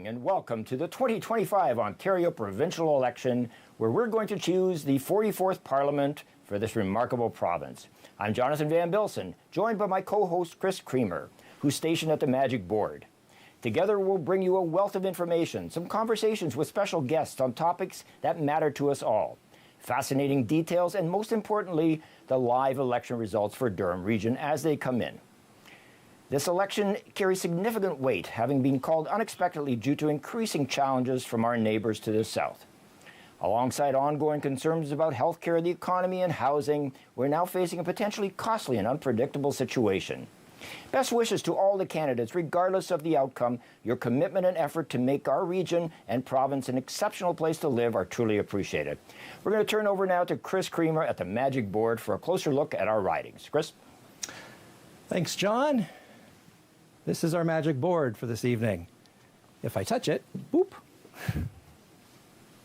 morning and welcome to the 2025 Ontario provincial election, where we're going to choose the 44th Parliament for this remarkable province. I'm Jonathan Van Bilsen, joined by my co-host Chris Creamer, who's stationed at the Magic Board. Together we'll bring you a wealth of information, some conversations with special guests on topics that matter to us all, fascinating details, and most importantly, the live election results for Durham Region as they come in. This election carries significant weight, having been called unexpectedly due to increasing challenges from our neighbours to the south. Alongside ongoing concerns about healthcare, the economy, and housing, we're now facing a potentially costly and unpredictable situation. Best wishes to all the candidates, regardless of the outcome. Your commitment and effort to make our region and province an exceptional place to live are truly appreciated. We're going to turn over now to Chris Creamer at the Magic Board for a closer look at our ridings. Chris? Thanks, John. This is our Magic Board for this evening. If I touch it, boop.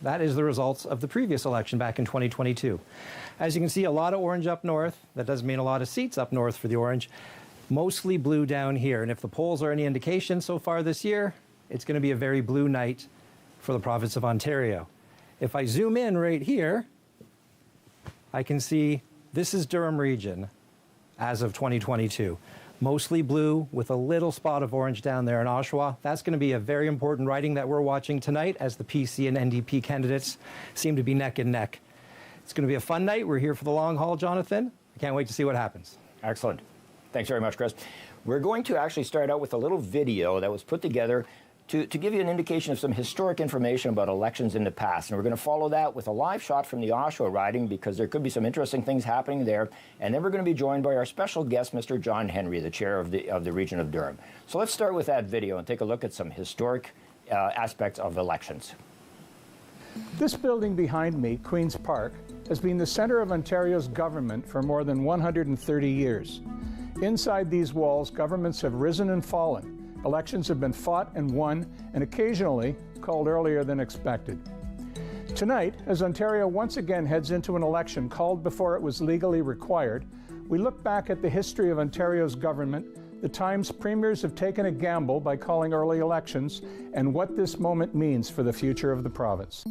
That is the results of the previous election back in 2022. As you can see, a lot of orange up north. That doesn't mean a lot of seats up north for the orange. Mostly blue down here. And if the polls are any indication so far this year, it's going to be a very blue night for the province of Ontario. If I zoom in right here, I can see this is Durham Region as of 2022. Mostly blue with a little spot of orange down there in Oshawa. That's going to be a very important riding that we're watching tonight as the PC and NDP candidates seem to be neck and neck. It's going to be a fun night. We're here for the long haul, Jonathan. I can't wait to see what happens. Excellent. Thanks very much, Chris. We're going to actually start out with a little video that was put together to give you an indication of some historic information about elections in the past. And we're going to follow that with a live shot from the Oshawa riding, because there could be some interesting things happening there. And then we're going to be joined by our special guest, Mr. John Henry, the chair of the region of Durham. So let's start with that video and take a look at some historic aspects of elections. This building behind me, Queen's Park, has been the centre of Ontario's government for more than 130 years. Inside these walls, governments have risen and fallen. Elections have been fought and won, and occasionally called earlier than expected. Tonight, as Ontario once again heads into an election called before it was legally required, we look back at the history of Ontario's government, the times premiers have taken a gamble by calling early elections, and what this moment means for the future of the province.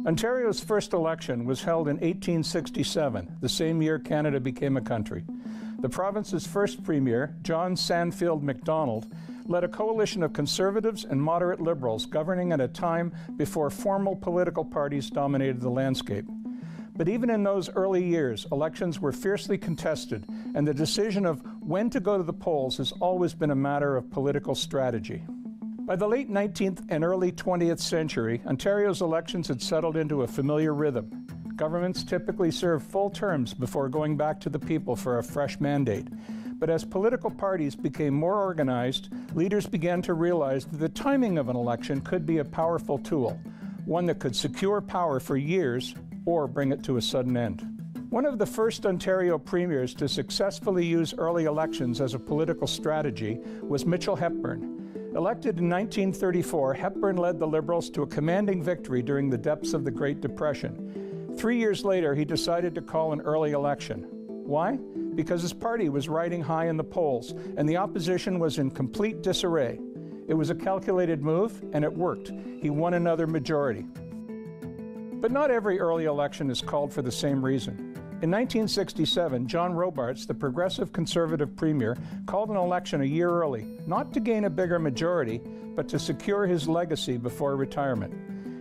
Ontario's first election was held in 1867, the same year Canada became a country. The province's first premier, John Sandfield Macdonald, led a coalition of conservatives and moderate liberals governing at a time before formal political parties dominated the landscape. But even in those early years, elections were fiercely contested, and the decision of when to go to the polls has always been a matter of political strategy. By the late 19th and early 20th century, Ontario's elections had settled into a familiar rhythm. Governments typically serve full terms before going back to the people for a fresh mandate. But as political parties became more organized, leaders began to realize that the timing of an election could be a powerful tool, one that could secure power for years or bring it to a sudden end. One of the first Ontario premiers to successfully use early elections as a political strategy was Mitchell Hepburn. Elected in 1934, Hepburn led the Liberals to a commanding victory during the depths of the Great Depression. 3 years later, he decided to call an early election. Why? Because his party was riding high in the polls, and the opposition was in complete disarray. It was a calculated move, and it worked. He won another majority. But not every early election is called for the same reason. In 1967, John Robarts, the progressive conservative premier, called an election a year early, not to gain a bigger majority, but to secure his legacy before retirement.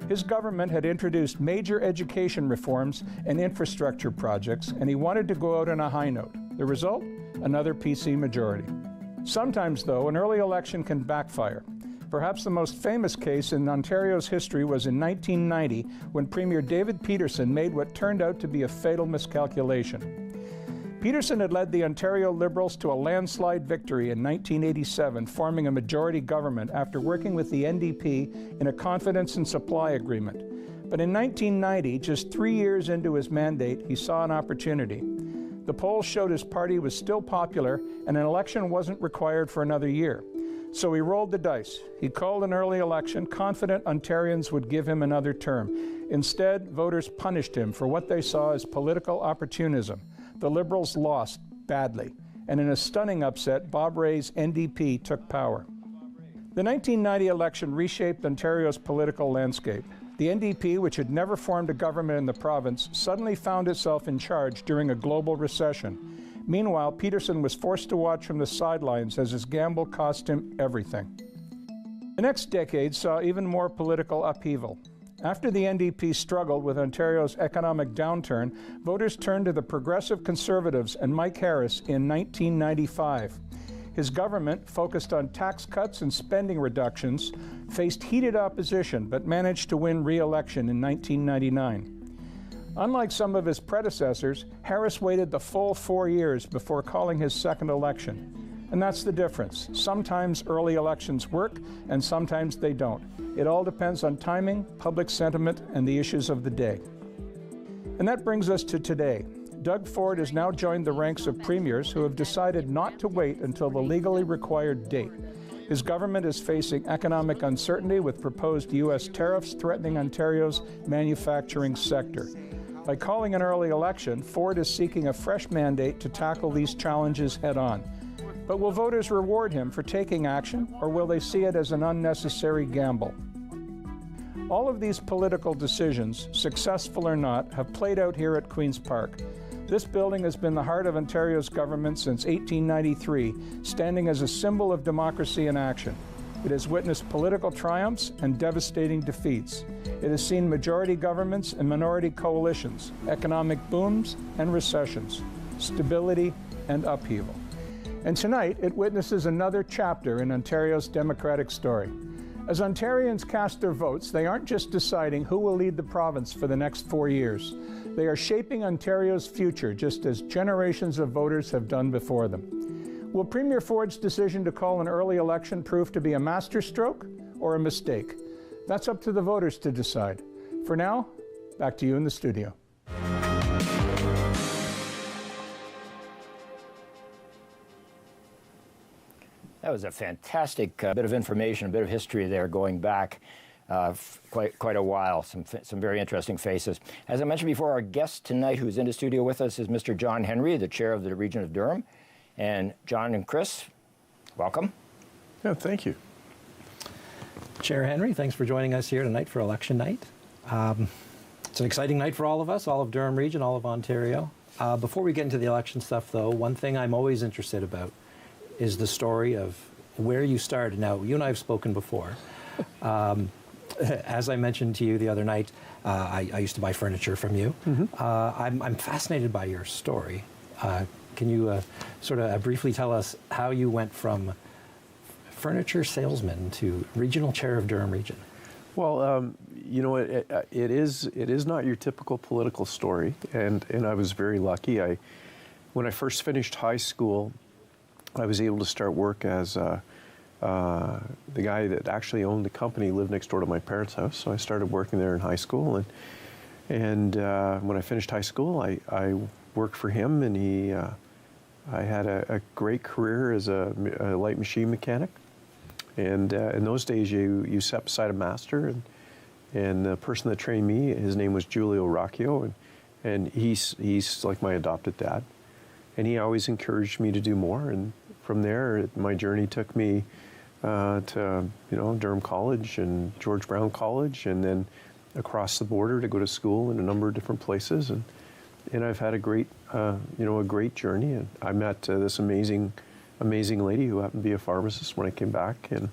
His government had introduced major education reforms and infrastructure projects, and he wanted to go out on a high note. The result? Another PC majority. Sometimes, though, an early election can backfire. Perhaps the most famous case in Ontario's history was in 1990, when Premier David Peterson made what turned out to be a fatal miscalculation. Peterson had led the Ontario Liberals to a landslide victory in 1987, forming a majority government after working with the NDP in a confidence and supply agreement. But in 1990, just 3 years into his mandate, he saw an opportunity. The polls showed his party was still popular and an election wasn't required for another year. So he rolled the dice. He called an early election, confident Ontarians would give him another term. Instead, voters punished him for what they saw as political opportunism. The Liberals lost badly, and in a stunning upset, Bob Rae's NDP took power. The 1990 election reshaped Ontario's political landscape. The NDP, which had never formed a government in the province, suddenly found itself in charge during a global recession. Meanwhile, Peterson was forced to watch from the sidelines as his gamble cost him everything. The next decade saw even more political upheaval. After the NDP struggled with Ontario's economic downturn, voters turned to the Progressive Conservatives and Mike Harris in 1995. His government, focused on tax cuts and spending reductions, faced heated opposition but managed to win re-election in 1999. Unlike some of his predecessors, Harris waited the full 4 years before calling his second election. And that's the difference. Sometimes early elections work, and sometimes they don't. It all depends on timing, public sentiment, and the issues of the day. And that brings us to today. Doug Ford has now joined the ranks of premiers who have decided not to wait until the legally required date. His government is facing economic uncertainty with proposed U.S. tariffs threatening Ontario's manufacturing sector. By calling an early election, Ford is seeking a fresh mandate to tackle these challenges head-on. But will voters reward him for taking action, or will they see it as an unnecessary gamble? All of these political decisions, successful or not, have played out here at Queen's Park. This building has been the heart of Ontario's government since 1893, standing as a symbol of democracy in action. It has witnessed political triumphs and devastating defeats. It has seen majority governments and minority coalitions, economic booms and recessions, stability and upheaval. And tonight, it witnesses another chapter in Ontario's democratic story. As Ontarians cast their votes, they aren't just deciding who will lead the province for the next 4 years. They are shaping Ontario's future, just as generations of voters have done before them. Will Premier Ford's decision to call an early election prove to be a masterstroke or a mistake? That's up to the voters to decide. For now, back to you in the studio. That was a fantastic bit of information, a bit of history there going back quite a while. Some very interesting faces. As I mentioned before, our guest tonight who's in the studio with us is Mr. John Henry, the chair of the region of Durham. And John and Chris, welcome. Yeah, thank you. Chair Henry, thanks for joining us here tonight for election night. It's an exciting night for all of us, all of Durham region, all of Ontario. Before we get into the election stuff, though, one thing I'm always interested about is the story of where you started. Now, you and I have spoken before. As I mentioned to you the other night, I used to buy furniture from you. Mm-hmm. I'm fascinated by your story. Can you sort of briefly tell us how you went from furniture salesman to regional chair of Durham region? Well, you know, it is not your typical political story, and I was very lucky. When I first finished high school, I was able to start work as the guy that actually owned the company lived next door to my parents' house, so I started working there in high school. And when I finished high school, I worked for him, and I had a great career as a light machine mechanic. And in those days, you sat beside a master, and the person that trained me, his name was Giulio Rocchio, and he's like my adopted dad. And he always encouraged me to do more. And from there, my journey took me to Durham College and George Brown College, and then across the border to go to school in a number of different places. And I've had a great journey. And I met this amazing lady who happened to be a pharmacist when I came back. And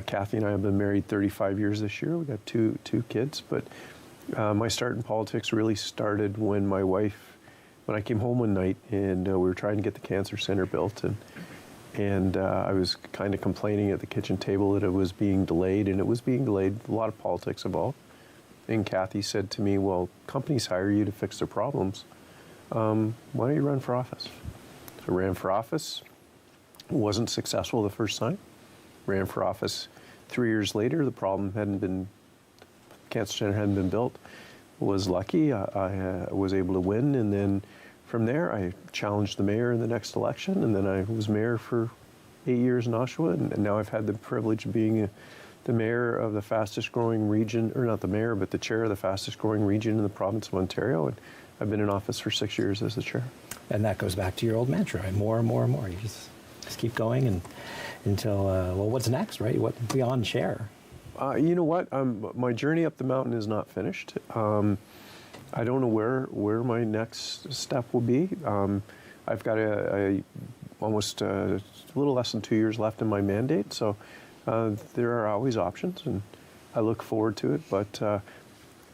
Kathy and I have been married 35 years this year. We got two kids. But my start in politics really started when I came home one night and we were trying to get the cancer center built, and I was kind of complaining at the kitchen table that it was being delayed, and it was being delayed. A lot of politics involved. And Kathy said to me, "Well, companies hire you to fix their problems. Why don't you run for office?" So I ran for office. Wasn't successful the first time. Ran for office 3 years later. The cancer center hadn't been built. Was lucky. I was able to win, and then from there I challenged the mayor in the next election, and then I was mayor for 8 years in Oshawa, and now I've had the privilege of being the mayor of the fastest growing region, or not the mayor, but the chair of the fastest growing region in the province of Ontario, and I've been in office for 6 years as the chair. And that goes back to your old mantra, more and more and more. You just keep going, until, well, what's next, right? What beyond share? You know what? My journey up the mountain is not finished. I don't know where my next step will be. I've got almost a little less than 2 years left in my mandate, so there are always options, and I look forward to it. But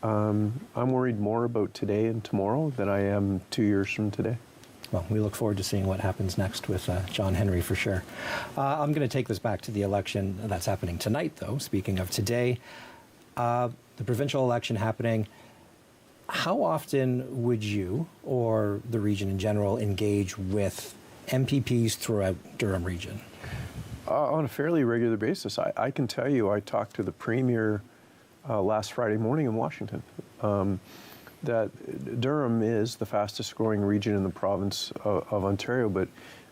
I'm worried more about today and tomorrow than I am 2 years from today. Well, we look forward to seeing what happens next with John Henry for sure. I'm going to take this back to the election that's happening tonight, though. Speaking of today, the provincial election happening, how often would you, or the region in general, engage with MPPs throughout Durham region? On a fairly regular basis. I can tell you, I talked to the Premier last Friday morning in Washington. That Durham is the fastest growing region in the province of Ontario, but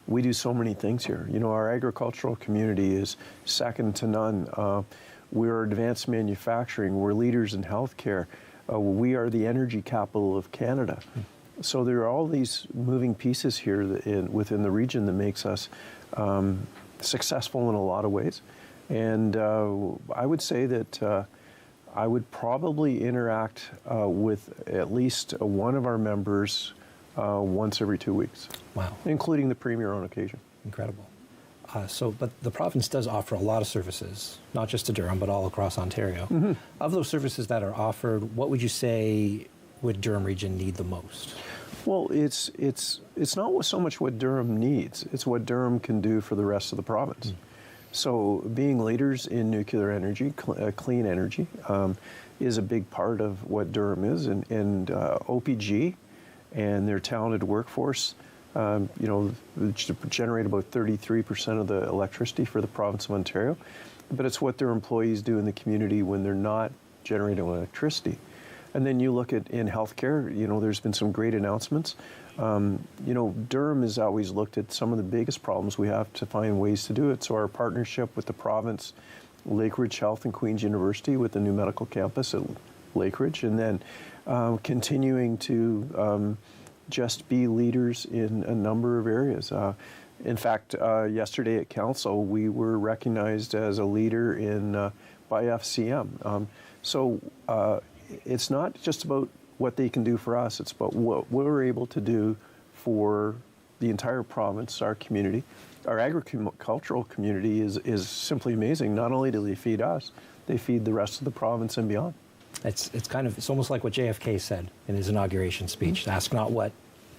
we do so many things here. You know, our agricultural community is second to none. We're advanced manufacturing. We're leaders in healthcare. We are the energy capital of Canada. So there are all these moving pieces here within the region that makes us successful in a lot of ways. And I would say that I would probably interact with at least one of our members once every 2 weeks. Wow. Including the Premier on occasion. Incredible. But the province does offer a lot of services, not just to Durham, but all across Ontario. Mm-hmm. Of those services that are offered, what would you say would Durham region need the most? Well, it's not so much what Durham needs, it's what Durham can do for the rest of the province. So being leaders in nuclear energy, clean energy, is a big part of what Durham is. And OPG and their talented workforce, generate about 33% of the electricity for the province of Ontario. But it's what their employees do in the community when they're not generating electricity. And then you look at in healthcare, there's been some great announcements. Durham has always looked at some of the biggest problems we have to find ways to do it. So our partnership with the province, Lakeridge Health and Queen's University with the new medical campus at Lakeridge, and then continuing to just be leaders in a number of areas. In fact, yesterday at Council, we were recognized as a leader by FCM. So it's not just about what they can do for us, it's about what we're able to do for the entire province, our community. Our agricultural community is simply amazing. Not only do they feed us, they feed the rest of the province and beyond. It's almost like what JFK said in his inauguration speech. Mm-hmm. Ask not what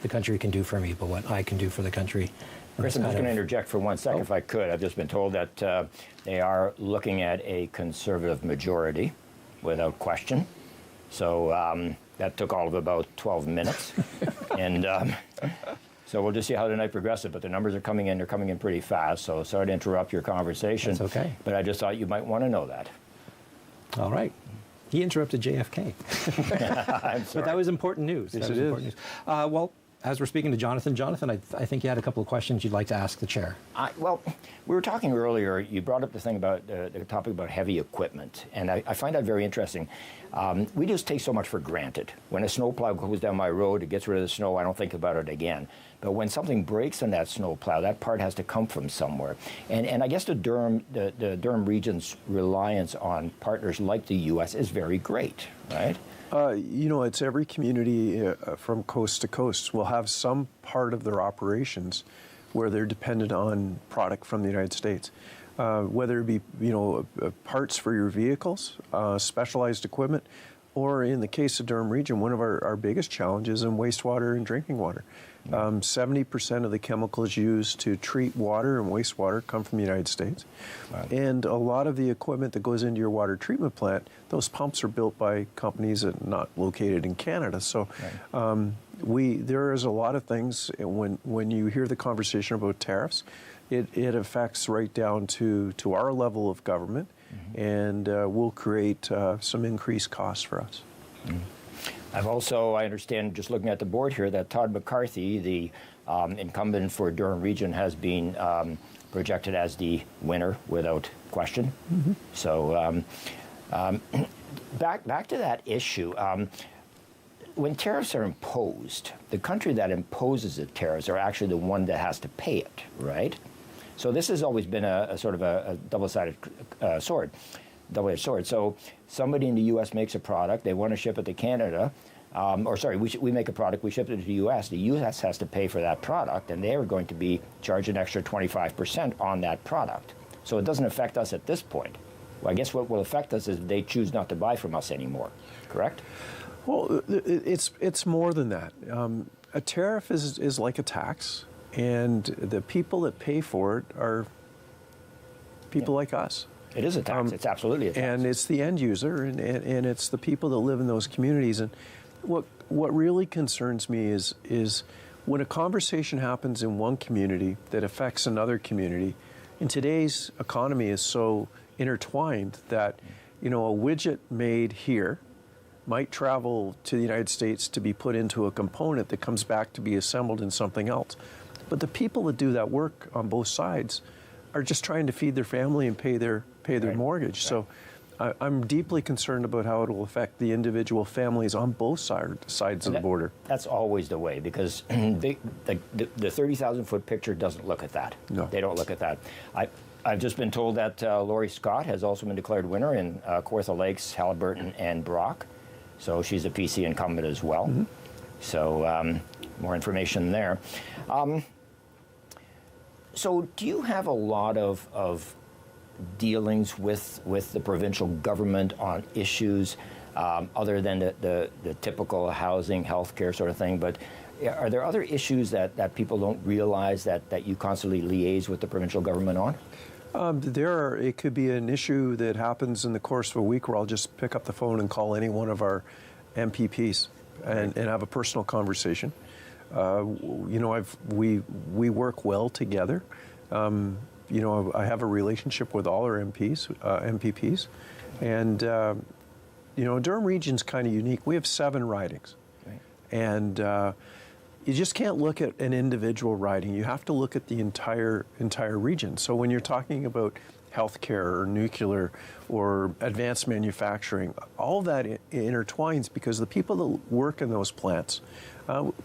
the country can do for me, but what I can do for the country. Chris, I'm just going to interject for 1 second, if I could. I've just been told that they are looking at a Conservative majority, without question. So that took all of about 12 minutes. And so we'll just see how the night progresses. But the numbers are coming in. They're coming in pretty fast. So sorry to interrupt your conversation. That's okay. But I just thought you might want to know that. All right. He interrupted JFK. I'm sorry. But that was important news. Yes, it is. Well, as we're speaking to Jonathan, I think you had a couple of questions you'd like to ask the chair. Well, we were talking earlier, you brought up the thing about the topic about heavy equipment, and I find that very interesting. We just take so much for granted. When a snowplow goes down my road, it gets rid of the snow, I don't think about it again. But when something breaks on that snowplow, that part has to come from somewhere. And I guess the Durham region's reliance on partners like the U.S. is very great, right? It's every community from coast to coast will have some part of their operations where they're dependent on product from the United States, whether it be, parts for your vehicles, specialized equipment, or in the case of Durham region, one of our biggest challenges in wastewater and drinking water. 70% of the chemicals used to treat water and wastewater come from the United States. Wow. And a lot of the equipment that goes into your water treatment plant, those pumps are built by companies that are not located in Canada. So there is a lot of things, when you hear the conversation about tariffs, it affects right down to our level of government, and will create some increased costs for us. I understand, just looking at the board here, that Todd McCarthy, the incumbent for Durham region, has been projected as the winner without question. Mm-hmm. So back to that issue. When tariffs are imposed, the country that imposes the tariffs are actually the one that has to pay it, right? So this has always been a sort of a double-sided double-edged sword. So somebody in the U.S. makes a product, they want to ship it to Canada, we make a product, we ship it to the U.S. The U.S. has to pay for that product, and they are going to be charged an extra 25% on that product. So it doesn't affect us at this point. Well, I guess what will affect us is they choose not to buy from us anymore, correct? Well, it's more than that. A tariff is like a tax, and the people that pay for it are people like us. It is a tax. It's absolutely a tax. And it's the end user, and it's the people that live in those communities. And what really concerns me is when a conversation happens in one community that affects another community. In today's economy is so intertwined that, a widget made here might travel to the United States to be put into a component that comes back to be assembled in something else. But the people that do that work on both sides are just trying to feed their family and pay their mortgage. So I'm deeply concerned about how it will affect the individual families on both sides of the border. That's always the way, because the 30,000-foot picture doesn't look at that. No. They don't look at that. I've just been told that Lori Scott has also been declared winner in Kawartha Lakes, Halliburton, and Brock. So she's a PC incumbent as well. Mm-hmm. So more information there. So do you have a lot of dealings with the provincial government on issues other than the typical housing, healthcare sort of thing? But are there other issues that people don't realize that you constantly liaise with the provincial government on? It could be an issue that happens in the course of a week where I'll just pick up the phone and call any one of our MPPs and have a personal conversation. We work well together. I have a relationship with all our MPPs, and Durham Region's kind of unique. We have 7 ridings, right. And you just can't look at an individual riding. You have to look at the entire region. So when you're talking about healthcare or nuclear or advanced manufacturing, all of that intertwines because the people that work in those plants,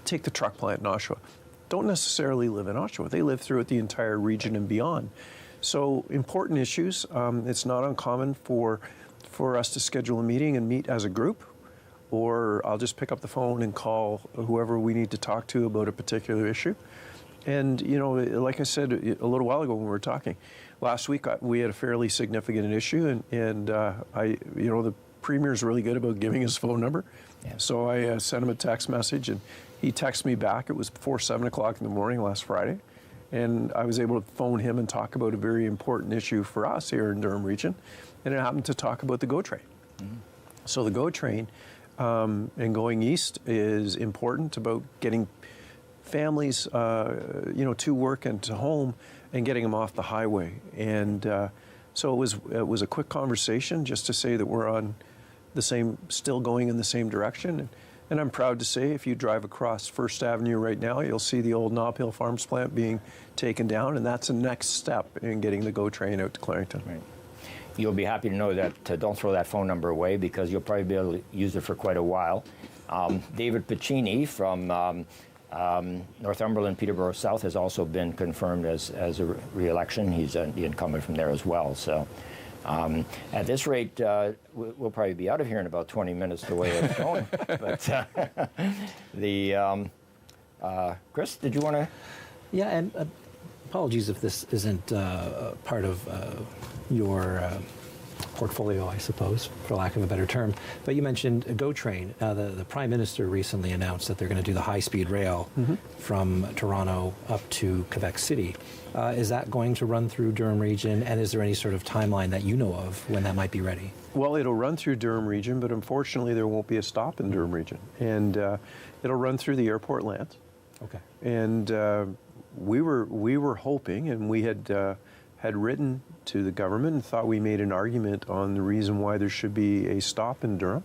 take the truck plant in Oshawa, don't necessarily live in Oshawa. They live throughout the entire region and beyond. So important issues. It's not uncommon for us to schedule a meeting and meet as a group, or I'll just pick up the phone and call whoever we need to talk to about a particular issue. And, like I said a little while ago when we were talking, last week we had a fairly significant issue, and the Premier's really good about giving his phone number. Yeah. So I sent him a text message, and he texted me back. It was before 7 o'clock in the morning last Friday. And I was able to phone him and talk about a very important issue for us here in Durham Region. And it happened to talk about the GO train. Mm-hmm. So the GO train and going east is important about getting families, to work and to home and getting them off the highway. And so it was a quick conversation just to say that we're on still going in the same direction. And I'm proud to say if you drive across First Avenue right now, you'll see the old Nob Hill Farms plant being taken down, and that's the next step in getting the GO train out to Clarington. Right. You'll be happy to know that don't throw that phone number away, because you'll probably be able to use it for quite a while. David Piccini from Northumberland, Peterborough South has also been confirmed as a re-election. He's the incumbent from there as well. So at this rate, we'll probably be out of here in about 20 minutes the way it's going. But Chris, did you want to? Yeah, and apologies if this isn't part of your portfolio, I suppose, for lack of a better term. But you mentioned a GO train. The Prime Minister recently announced that they're going to do the high-speed rail from Toronto up to Quebec City. Is that going to run through Durham Region, and is there any sort of timeline that you know of when that might be ready? Well, it'll run through Durham Region, but unfortunately there won't be a stop in Durham Region. And it'll run through the airport lands. Okay. And we were hoping, and we had written to the government and thought we made an argument on the reason why there should be a stop in Durham.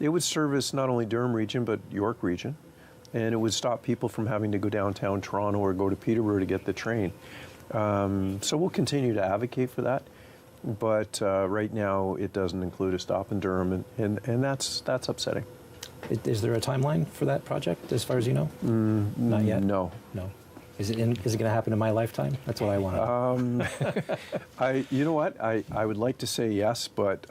It would service not only Durham Region, but York Region, and it would stop people from having to go downtown Toronto or go to Peterborough to get the train. So we'll continue to advocate for that, but right now it doesn't include a stop in Durham, and that's upsetting. Is there a timeline for that project, as far as you know? Not yet? No. Is it going to happen in my lifetime? That's what I want to know. You know what? I would like to say yes, but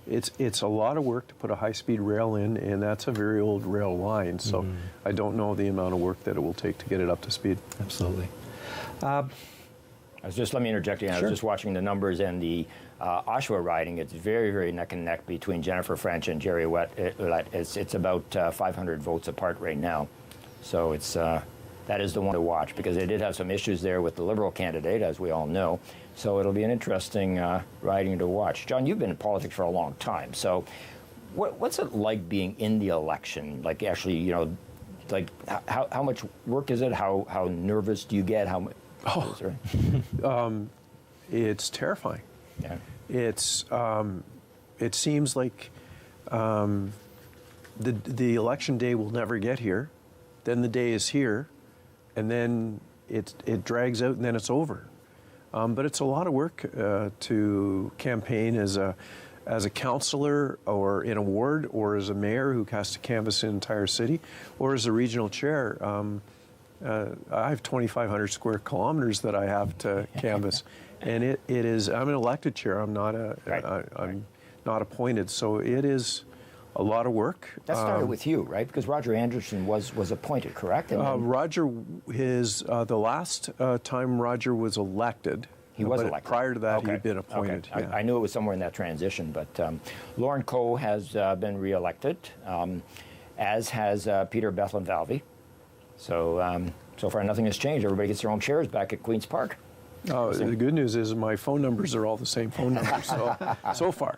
it's a lot of work to put a high-speed rail in, and that's a very old rail line. So I don't know the amount of work that it will take to get it up to speed. Absolutely. Let me interject again. Sure. I was just watching the numbers and the Oshawa riding. It's very, very neck and neck between Jennifer French and Jerry Ouellette. It's about 500 votes apart right now. So that is the one to watch, because they did have some issues there with the Liberal candidate, as we all know. So it'll be an interesting riding to watch. John, you've been in politics for a long time. So what's it like being in the election? Like, actually, you know, like how much work is it? How nervous do you get? It's terrifying. Yeah. It seems like the election day will never get here. Then the day is here, and then it drags out, and then it's over. But it's a lot of work to campaign as a councillor, or in a ward, or as a mayor who has to canvass an entire city, or as a regional chair. I have 2,500 square kilometers that I have to canvass, and it is. I'm an elected chair. I'm not I'm not appointed, so it is a lot of work. That started with you, right? Because Roger Anderson was appointed, correct? Roger, the last time Roger was elected. He was elected. Prior to that, he'd been appointed. Okay. Yeah. I knew it was somewhere in that transition, but Lauren Coe has been re-elected, as has Peter Bethlen-Valvey. So so far, nothing has changed. Everybody gets their own chairs back at Queen's Park. The good news is my phone numbers are all the same phone numbers, so far.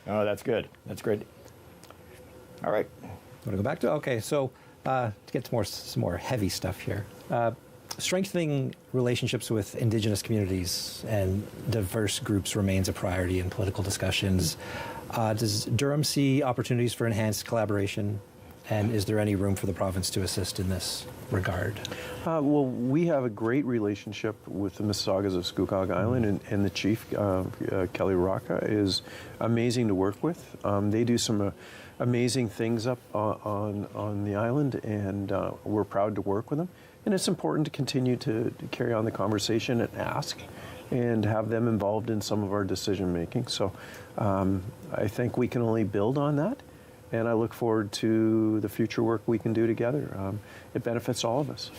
Oh, that's good. That's great. All right. Want to go back to? Okay, so to get to some more heavy stuff here. Strengthening relationships with Indigenous communities and diverse groups remains a priority in political discussions. Does Durham see opportunities for enhanced collaboration? And is there any room for the province to assist in this regard? Well, we have a great relationship with the Mississaugas of Scugog Island, and the chief, Kelly Rocca, is amazing to work with. They do some amazing things up on the island, and we're proud to work with them. And it's important to continue to carry on the conversation and ask and have them involved in some of our decision making. So I think we can only build on that. And I look forward to the future work we can do together. It benefits all of us.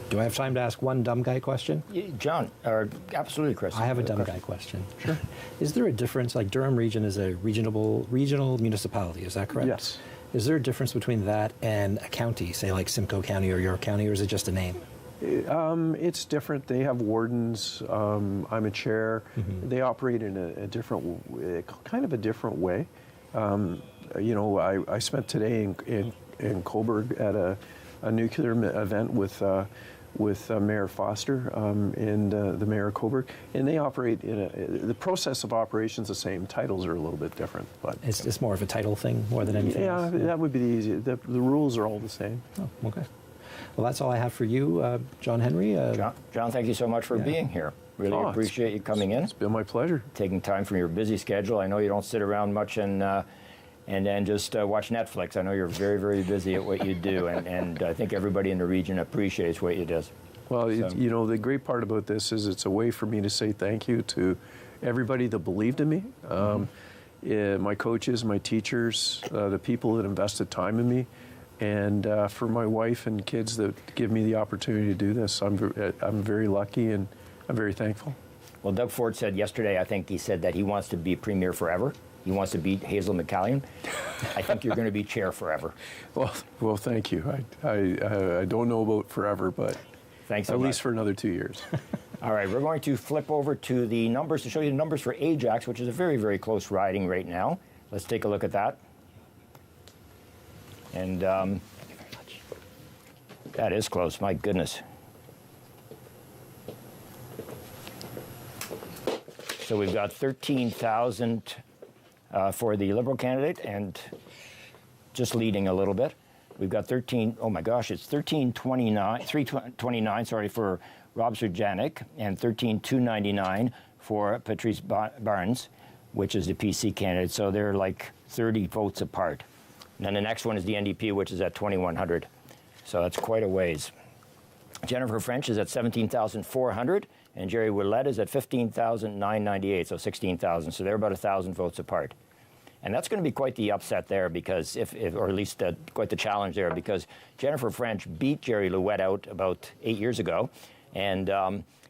Do I have time to ask one dumb guy question? John, or absolutely, Chris. I have a dumb guy question. Sure. Is there a difference, like Durham Region is a regional municipality, is that correct? Yes. Is there a difference between that and a county, say like Simcoe County or York County, or is it just a name? It's different. They have wardens. I'm a chair. Mm-hmm. They operate in a different, kind of a different way. You know, I spent today in Coburg at a nuclear event with Mayor Foster and the Mayor of Coburg, and they operate in the process of operations the same. Titles are a little bit different, but it's more of a title thing more than anything else. That would be the easy. The rules are all the same. Oh, okay. Well, that's all I have for you, John Henry. John, thank you so much for being here. Really appreciate you coming in. It's been my pleasure. Taking time from your busy schedule. I know you don't sit around much and then just watch Netflix. I know you're very, very busy at what you do, and I think everybody in the region appreciates what you do. Well, you know, the great part about this is it's a way for me to say thank you to everybody that believed in me, my coaches, my teachers, the people that invested time in me, and for my wife and kids that give me the opportunity to do this. I'm very lucky, and I'm very thankful. Well, Doug Ford said yesterday, I think he said that he wants to be premier forever. He wants to beat Hazel McCallion. I think you're going to be chair forever. Well, thank you. I don't know about forever, but thanks so at much. least for another 2 years. All right, we're going to flip over to the numbers to show you the numbers for Ajax, which is a very, very close riding right now. Let's take a look at that. And thank you very much. That is close. My goodness. So we've got 13,000 for the Liberal candidate, and just leading a little bit. We've got 329, sorry, for Rob Surjanik, and 13,299 for Patrice Barnes, which is the PC candidate. So they're like 30 votes apart. And then the next one is the NDP, which is at 2,100. So that's quite a ways. Jennifer French is at 17,400, and Jerry Willett is at 15,998, so 16,000. So they're about 1,000 votes apart. And that's going to be quite the upset there, because or at least quite the challenge there, because Jennifer French beat Jerry Willett out about 8 years ago, and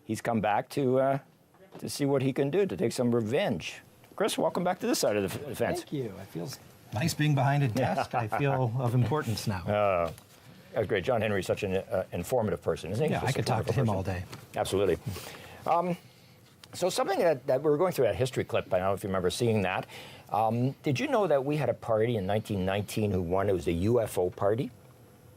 he's come back to see what he can do to take some revenge. Chris, welcome back to this side of the fence. Thank you. It feels nice being behind a desk. I feel of importance now. That's great. John Henry's such an informative person, isn't he? Yeah, I could talk to him all day. Absolutely. So something that we were going through that history clip, I don't know if you remember seeing that. Did you know that we had a party in 1919 who won? It was a UFO party.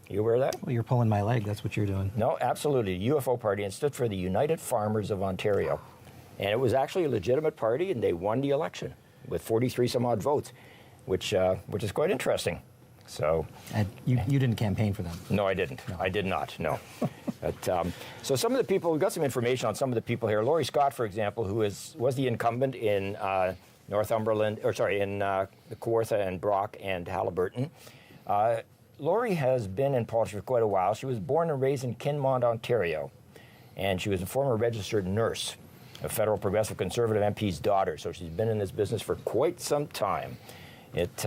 You aware of that? Well, you're pulling my leg. That's what you're doing. No, absolutely. The UFO party, and stood for the United Farmers of Ontario. And it was actually a legitimate party, and they won the election with 43 some odd votes, which is quite interesting. So, and you didn't campaign for them? No, I didn't. No. I did not, no. But, so some of the people, we've got some information on some of the people here. Laurie Scott, for example, who was the incumbent in Northumberland, in the Kawartha and Brock and Haliburton. Laurie has been in politics for quite a while. She was born and raised in Kinmont, Ontario, and she was a former registered nurse, a federal progressive conservative MP's daughter. So she's been in this business for quite some time. It's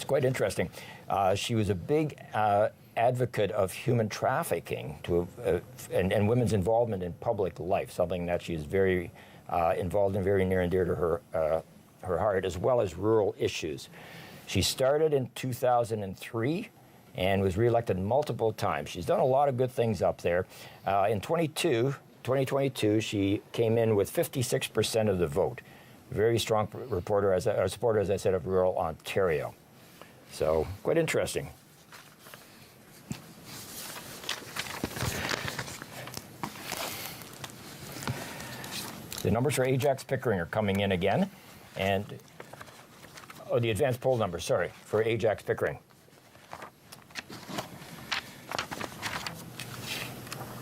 quite interesting. She was a big advocate of human trafficking and women's involvement in public life, something that she's very involved in, very near and dear to her heart, as well as rural issues. She started in 2003 and was reelected multiple times. She's done a lot of good things up there. In 2022, she came in with 56% of the vote. Very strong supporter, as I said, of rural Ontario. So, quite interesting. The numbers for Ajax Pickering are coming in again. And, the advanced poll numbers, sorry, for Ajax Pickering.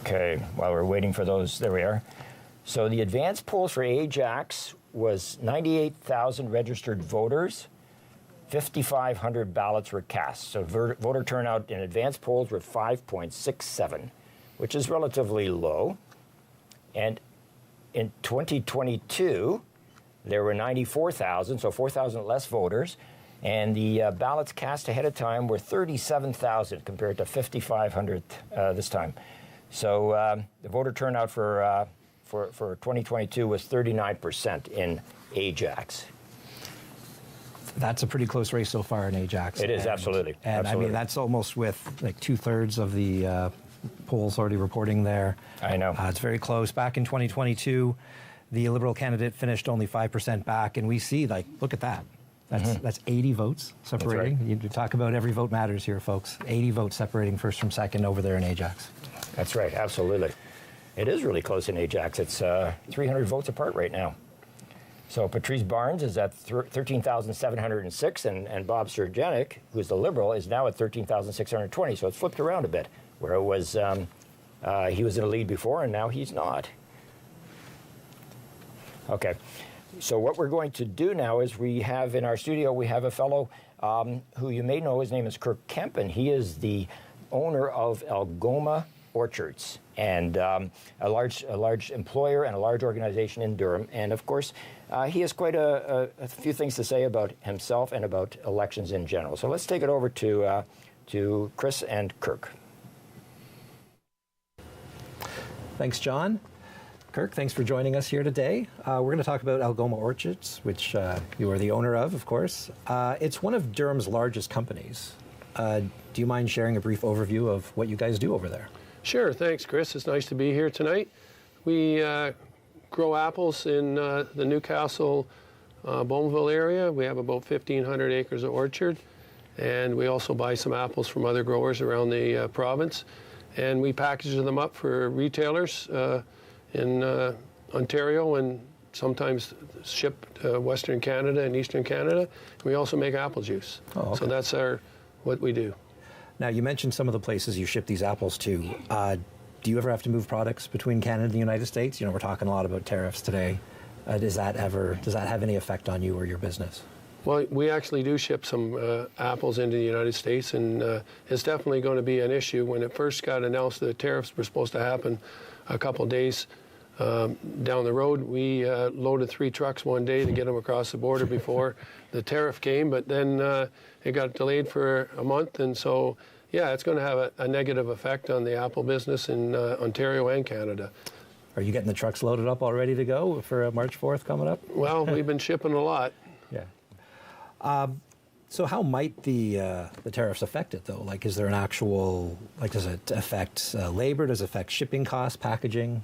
Okay, while we're waiting for those, there we are. So the advanced polls for Ajax was 98,000 registered voters. 5,500 ballots were cast. So voter turnout in advanced polls were 5.67, which is relatively low. And in 2022, there were 94,000, so 4,000 less voters. And the ballots cast ahead of time were 37,000 compared to 5,500 this time. So the voter turnout for 2022 was 39% in Ajax. That's a pretty close race so far in Ajax. It is, absolutely. And absolutely. I mean, that's almost with like 2/3 of the polls already reporting there. I know. It's very close. Back in 2022, the Liberal candidate finished only 5% back, and we see, like, look at that. That's 80 votes separating. That's right. You talk about every vote matters here, folks. 80 votes separating first from second over there in Ajax. That's right, absolutely. It is really close in Ajax. It's 300 votes apart right now. So Patrice Barnes is at 13,706, and Bob Sturgenek, who's the Liberal, is now at 13,620. So it's flipped around a bit, where it was he was in the lead before, and now he's not. Okay, so what we're going to do now is we have in our studio, we have a fellow who you may know. His name is Kirk Kemp, and he is the owner of Algoma Orchards, and a large employer and a large organization in Durham. And of course, he has quite a few things to say about himself and about elections in general. So let's take it over to Chris and Kirk. Thanks, John. Kirk, thanks for joining us here today. We're going to talk about Algoma Orchards, which you are the owner of course. It's one of Durham's largest companies. Do you mind sharing a brief overview of what you guys do over there? Sure, thanks, Chris. It's nice to be here tonight. We grow apples in the Newcastle, Beaumont area. We have about 1,500 acres of orchard, and we also buy some apples from other growers around the province. And we package them up for retailers in Ontario and sometimes ship to Western Canada and Eastern Canada. And we also make apple juice. Oh, okay. So that's what we do. Now, you mentioned some of the places you ship these apples to. Do you ever have to move products between Canada and the United States? You know, we're talking a lot about tariffs today. Does that have any effect on you or your business? Well, we actually do ship some apples into the United States, and it's definitely going to be an issue. When it first got announced that the tariffs were supposed to happen a couple days down the road, we loaded 3 trucks one day to get them across the border before the tariff came, but then it got delayed for a month, and so, yeah, it's going to have a negative effect on the apple business in Ontario and Canada. Are you getting the trucks loaded up all ready to go for March 4th coming up? Well, we've been shipping a lot. Yeah. So how might the tariffs affect it, though? Like, is there an actual, like, does it affect labor? Does it affect shipping costs, packaging?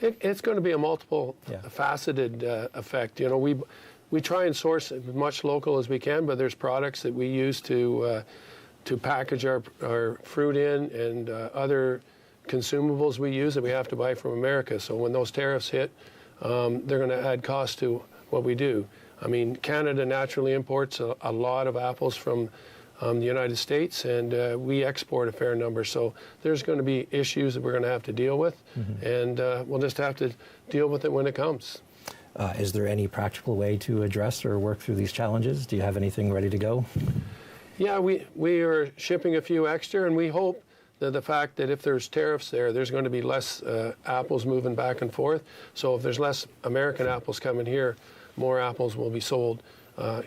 It's going to be a multiple faceted effect. You know, we try and source as much local as we can, but there's products that we use to package our fruit in, and other consumables we use that we have to buy from America. So when those tariffs hit, they're going to add cost to what we do. I mean, Canada naturally imports a lot of apples from the United States, and we export a fair number. So there's going to be issues that we're going to have to deal with, and we'll just have to deal with it when it comes. Is there any practical way to address or work through these challenges? Do you have anything ready to go? Yeah, we are shipping a few extra, and we hope that the fact that if there's tariffs there's going to be less apples moving back and forth. So if there's less American apples coming here, more apples will be sold.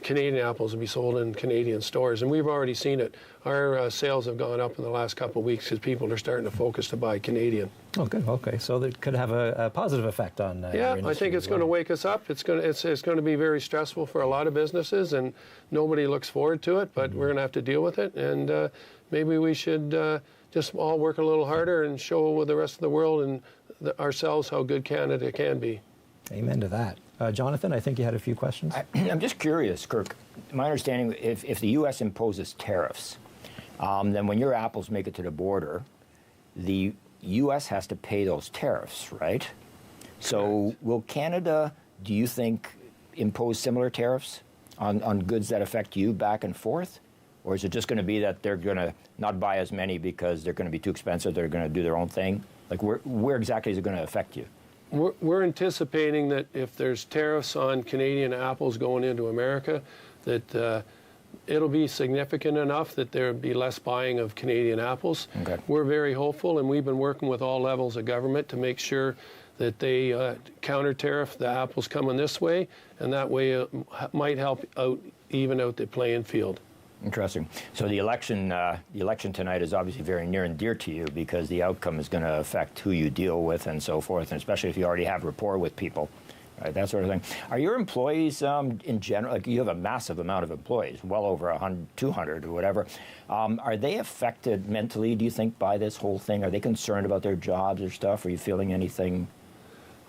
Canadian apples will be sold in Canadian stores, and we've already seen it. Our sales have gone up in the last couple of weeks because people are starting to focus to buy Canadian. Oh, good. Okay, so that could have a positive effect on. Yeah, I think it's going to wake us up. It's going to be very stressful for a lot of businesses, and nobody looks forward to it. But we're going to have to deal with it, and maybe we should just all work a little harder and show the rest of the world and ourselves how good Canada can be. Amen to that. Jonathan, I think you had a few questions. I'm just curious, Kirk. My understanding, if the U.S. imposes tariffs, then when your apples make it to the border, the U.S. has to pay those tariffs, right? So will Canada, do you think, impose similar tariffs on goods that affect you back and forth? Or is it just going to be that they're going to not buy as many because they're going to be too expensive, they're going to do their own thing? Like, where exactly is it going to affect you? We're anticipating that if there's tariffs on Canadian apples going into America, that it'll be significant enough that there'll be less buying of Canadian apples. Okay. We're very hopeful, and we've been working with all levels of government to make sure that they counter tariff the apples coming this way, and that way it might help even out the playing field. Interesting. So the election tonight is obviously very near and dear to you because the outcome is going to affect who you deal with and so forth, and especially if you already have rapport with people, right? That sort of thing. Are your employees, in general, like you have a massive amount of employees, well over 100, 200 or whatever, are they affected mentally, do you think, by this whole thing? Are they concerned about their jobs or stuff? Are you feeling anything?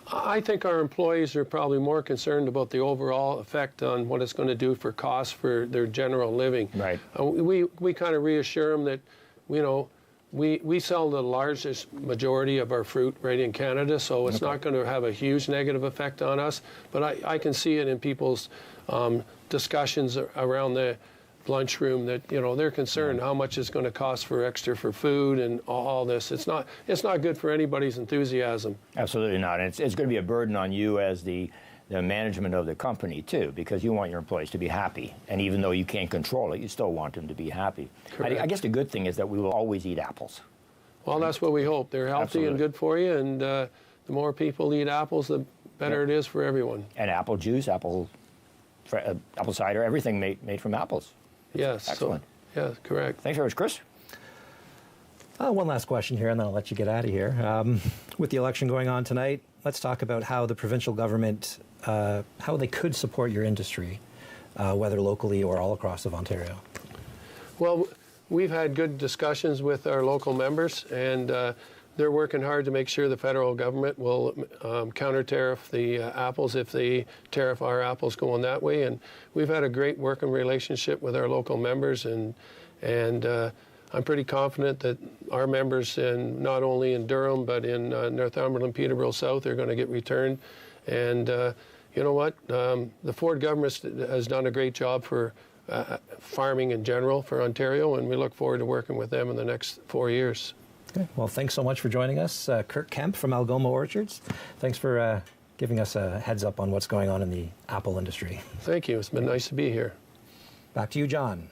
I think our employees are probably more concerned about the overall effect on what it's going to do for costs for their general living. Right. We kind of reassure them that, you know, we sell the largest majority of our fruit right in Canada, so it's not going to have a huge negative effect on us. But I can see it in people's discussions around the lunchroom that, you know, they're concerned how much it's going to cost for food and all this. It's not good for anybody's enthusiasm. Absolutely not. And it's going to be a burden on you as the management of the company too, because you want your employees to be happy. And even though you can't control it, you still want them to be happy. I guess the good thing is that we will always eat apples. Well, that's what we hope. They're healthy and good for you, and the more people eat apples, the better it is for everyone. And apple juice, apple cider, everything made from apples. Yes. Excellent. So, yeah, correct. Thanks very much, Chris. One last question here, and then I'll let you get out of here. With the election going on tonight, let's talk about how the provincial government, how they could support your industry, whether locally or all across of Ontario. Well, we've had good discussions with our local members, and they're working hard to make sure the federal government will counter-tariff the apples if they tariff our apples going that way. And we've had a great working relationship with our local members, and I'm pretty confident that our members, not only in Durham but in Northumberland, Peterborough South, are going to get returned. And you know what? The Ford government has done a great job for farming in general for Ontario, and we look forward to working with them in the next 4 years. Okay. Well, thanks so much for joining us. Kirk Kemp from Algoma Orchards. Thanks for giving us a heads up on what's going on in the apple industry. Thank you. It's been nice to be here. Back to you, John.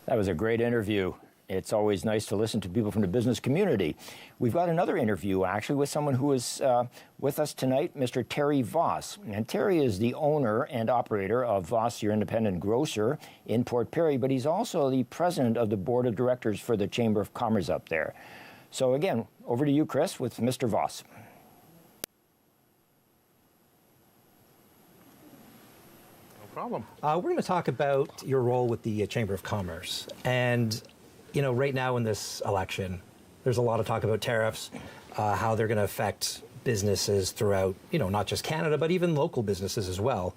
That was a great interview. It's always nice to listen to people from the business community. We've got another interview, actually, with someone who is with us tonight, Mr. Terry Voss. And Terry is the owner and operator of Voss, your independent grocer in Port Perry, but he's also the president of the board of directors for the Chamber of Commerce up there. So again, over to you, Chris, with Mr. Voss. No problem. We're going to talk about your role with the Chamber of Commerce. And you know, right now in this election, there's a lot of talk about tariffs, how they're going to affect businesses throughout, you know, not just Canada, but even local businesses as well.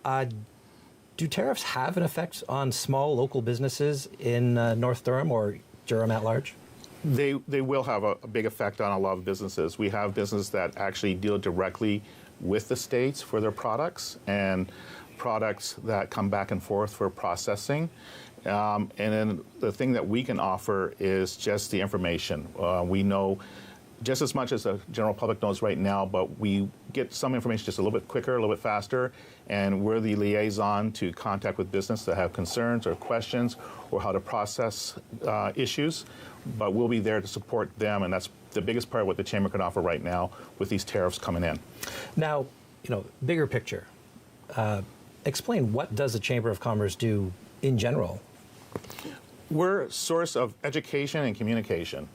Do tariffs have an effect on small local businesses in North Durham or Durham at large? They will have a big effect on a lot of businesses. We have businesses that actually deal directly with the states for their products and products that come back and forth for processing. And then the thing that we can offer is just the information. We know just as much as the general public knows right now, but we get some information just a little bit quicker, a little bit faster, and we're the liaison to contact with business that have concerns or questions or how to process issues. But we'll be there to support them, and that's the biggest part of what the Chamber can offer right now with these tariffs coming in. Now, you know, bigger picture. Explain, what does the Chamber of Commerce do in general? We're a source of education and communication.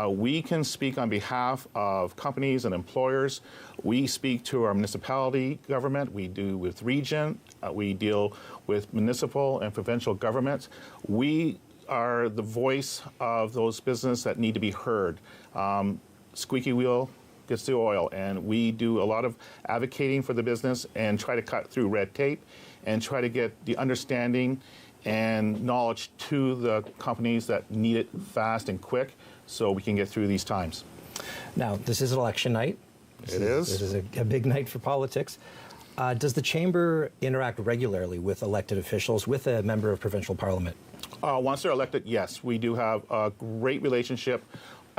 We can speak on behalf of companies and employers. We speak to our municipality government. We do with region. We deal with municipal and provincial governments. We are the voice of those businesses that need to be heard. Squeaky wheel gets the oil, and we do a lot of advocating for the business and try to cut through red tape and try to get the understanding and knowledge to the companies that need it fast and quick so we can get through these times. Now, this is election night. It is. This is a big night for politics. Does the Chamber interact regularly with elected officials, with a member of provincial parliament? Once they're elected, yes. We do have a great relationship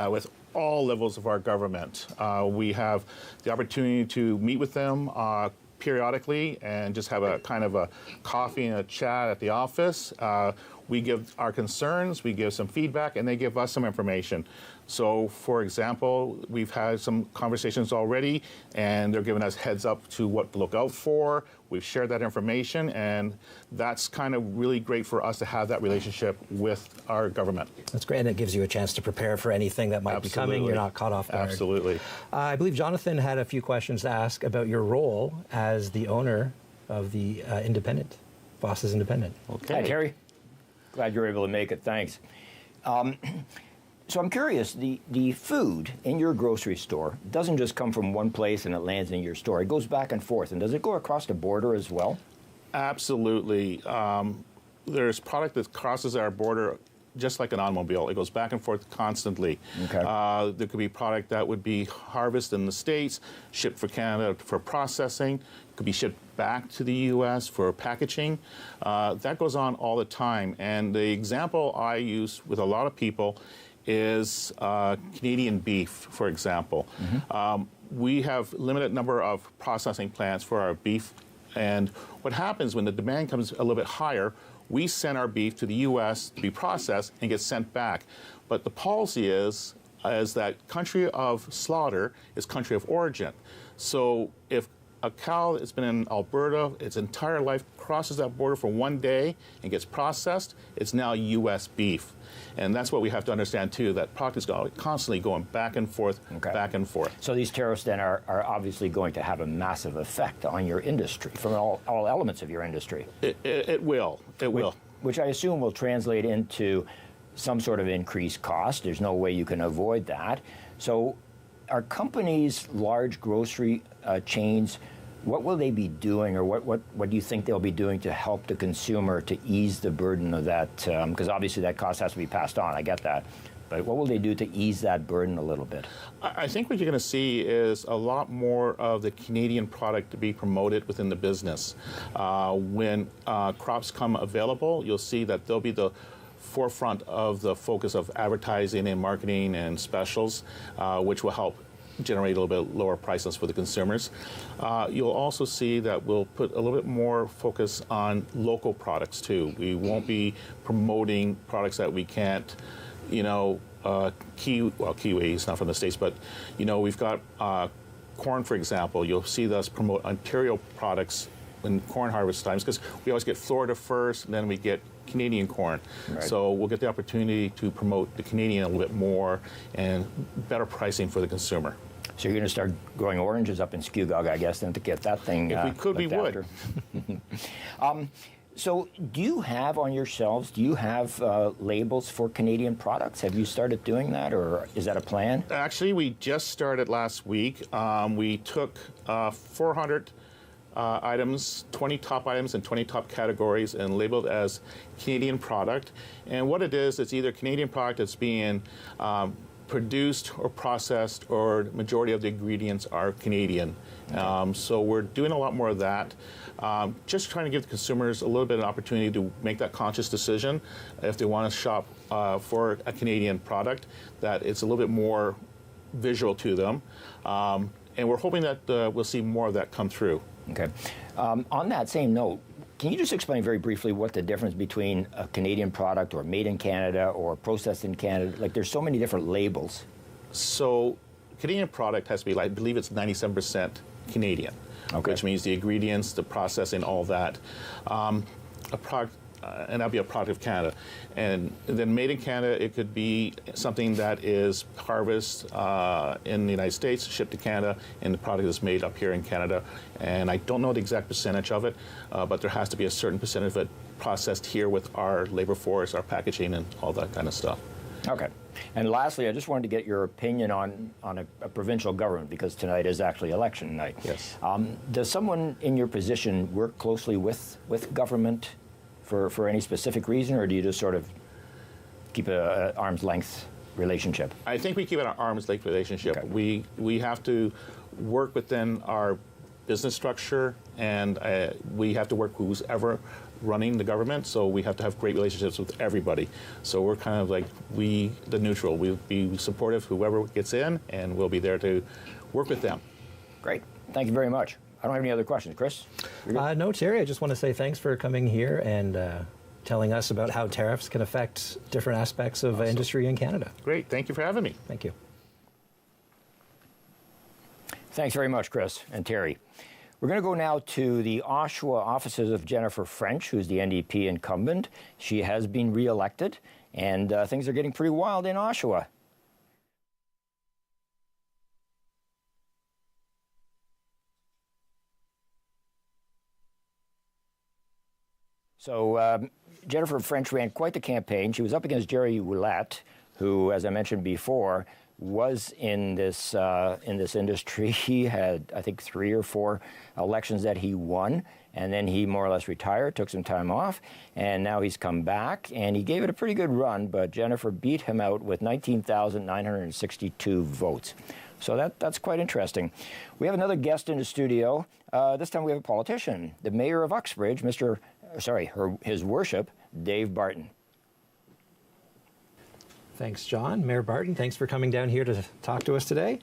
with all levels of our government. We have the opportunity to meet with them periodically and just have a kind of a coffee and a chat at the office. We give our concerns, we give some feedback, and they give us some information. So, for example, we've had some conversations already, and they're giving us heads up to what to look out for. We've shared that information, and that's kind of really great for us to have that relationship with our government. That's great, and it gives you a chance to prepare for anything that might be coming. You're not caught off guard. Absolutely. I believe Jonathan had a few questions to ask about your role as the owner of the Independent, Voss's Independent. Okay. Hi, Terry. Glad you were able to make it. Thanks. So I'm curious, the food in your grocery store doesn't just come from one place and it lands in your store. It goes back and forth. And does it go across the border as well? Absolutely. There's product that crosses our border just like an automobile. It goes back and forth constantly. Okay. There could be product that would be harvested in the States, shipped for Canada for processing, could be shipped back to the U.S. for packaging. That goes on all the time. And the example I use with a lot of people is Canadian beef, for example. Mm-hmm. We have limited number of processing plants for our beef. And what happens when the demand comes a little bit higher, we send our beef to the U.S. to be processed and get sent back. But the policy is that country of slaughter is country of origin. So if a cow that's been in Alberta its entire life crosses that border for one day and gets processed, it's now U.S. beef. And that's what we have to understand, too, that product is constantly going back and forth, back and forth. So these tariffs then are obviously going to have a massive effect on your industry, from all elements of your industry. It will. It will. Which I assume will translate into some sort of increased cost. There's no way you can avoid that. So are companies, large grocery chains, what will they be doing, or what do you think they'll be doing to help the consumer to ease the burden of that? Because obviously that cost has to be passed on, I get that. But what will they do to ease that burden a little bit? I think what you're going to see is a lot more of the Canadian product to be promoted within the business. When crops come available, you'll see that they'll be the forefront of the focus of advertising and marketing and specials, which will help generate a little bit lower prices for the consumers. You'll also see that we'll put a little bit more focus on local products too. We won't be promoting products that we can't, Kiwi is not from the States, but we've got corn, for example. You'll see us promote Ontario products in corn harvest times, because we always get Florida first, and then we get Canadian corn. Right. So we'll get the opportunity to promote the Canadian a little bit more and better pricing for the consumer. So you're going to start growing oranges up in Scugog, I guess, then to get that thing. If we could, we would. So do you have on your shelves, labels for Canadian products? Have you started doing that, or is that a plan? Actually, we just started last week. We took 400 items, 20 top items in 20 top categories, and labeled as Canadian product. And what it is, it's either Canadian product that's being produced or processed, or the majority of the ingredients are Canadian. Okay. So we're doing a lot more of that. Just trying to give the consumers a little bit of an opportunity to make that conscious decision if they want to shop for a Canadian product, that it's a little bit more visual to them. And we're hoping that we'll see more of that come through. Okay. On that same note, can you just explain very briefly what the difference between a Canadian product or made in Canada or processed in Canada? Like, there's so many different labels. So Canadian product has to be, I believe it's 97% Canadian, okay, which means the ingredients, the processing, all that. A product, and that'll be a product of Canada. And then made in Canada, it could be something that is harvested in the United States, shipped to Canada, and the product is made up here in Canada. And I don't know the exact percentage of it, but there has to be a certain percentage of it processed here with our labor force, our packaging, and all that kind of stuff. Okay. And lastly, I just wanted to get your opinion on a provincial government, because tonight is actually election night. Yes. Does someone in your position work closely with government for any specific reason, or do you just sort of keep an arm's length relationship? I think we keep it an arm's length relationship. Okay. We have to work within our business structure, and we have to work who's ever running the government, so we have to have great relationships with everybody. So we're kind of like the neutral. We'll be supportive whoever gets in, and we'll be there to work with them. Great. Thank you very much. I don't have any other questions. Chris? No, Terry, I just want to say thanks for coming here and telling us about how tariffs can affect different aspects of industry in Canada. Great. Thank you for having me. Thank you. Thanks very much, Chris and Terry. We're going to go now to the Oshawa offices of Jennifer French, who's the NDP incumbent. She has been re-elected, and things are getting pretty wild in Oshawa. So Jennifer French ran quite the campaign. She was up against Jerry Ouellette, who, as I mentioned before, was in this industry. He had, I think, 3 or 4 elections that he won, and then he more or less retired, took some time off, and now he's come back, and he gave it a pretty good run, but Jennifer beat him out with 19,962 votes. So that's quite interesting. We have another guest in the studio. This time we have a politician, the mayor of Uxbridge, His Worship, Dave Barton. Thanks, John. Mayor Barton, thanks for coming down here to talk to us today.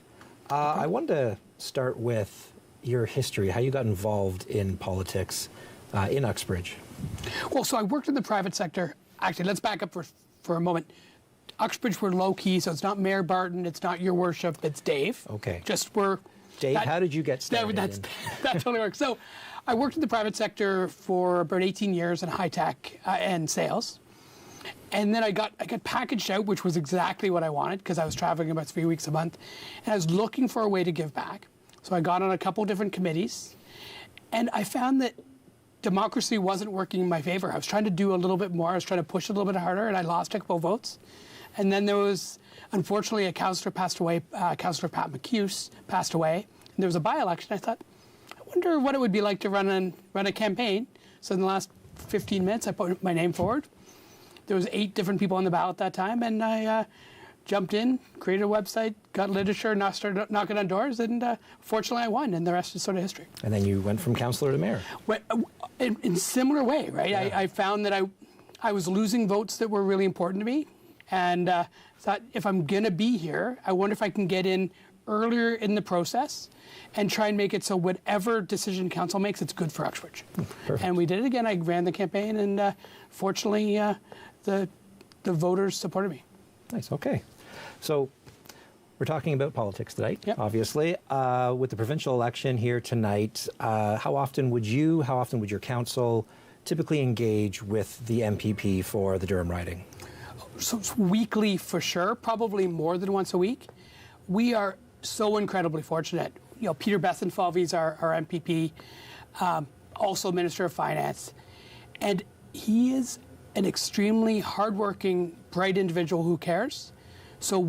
I wanted to start with your history, how you got involved in politics in Uxbridge. Well, so I worked in the private sector. Actually, let's back up for a moment. Uxbridge, we're low-key, so it's not Mayor Barton, it's not Your Worship, it's Dave. Okay. Dave, how did you get started? That totally works. So I worked in the private sector for about 18 years in high-tech and sales. And then I got packaged out, which was exactly what I wanted, because I was traveling about 3 weeks a month. And I was looking for a way to give back. So I got on a couple different committees. And I found that democracy wasn't working in my favor. I was trying to do a little bit more. I was trying to push a little bit harder, and I lost a couple votes. And then there was, unfortunately, a councillor passed away. Councillor Pat McHugh passed away. And there was a by-election. I thought, I wonder what it would be like to run a campaign. So in the last 15 minutes, I put my name forward. There was 8 different people on the ballot that time, and I jumped in, created a website, got literature, and started knocking on doors, and fortunately I won, and the rest is sort of history. And then you went from councillor to mayor. In similar way, right? Yeah. I found that I was losing votes that were really important to me, and thought if I'm going to be here, I wonder if I can get in earlier in the process and try and make it so whatever decision council makes, it's good for Uxbridge. And we did it again. I ran the campaign, and fortunately, the voters supported me. Nice. Okay. So we're talking about politics tonight, obviously. With the provincial election here tonight, how often would your council typically engage with the MPP for the Durham riding? So it's weekly for sure, probably more than once a week. We are so incredibly fortunate. You know, Peter Bethenfalvey is our MPP, also Minister of Finance, and he is an extremely hardworking, bright individual who cares. So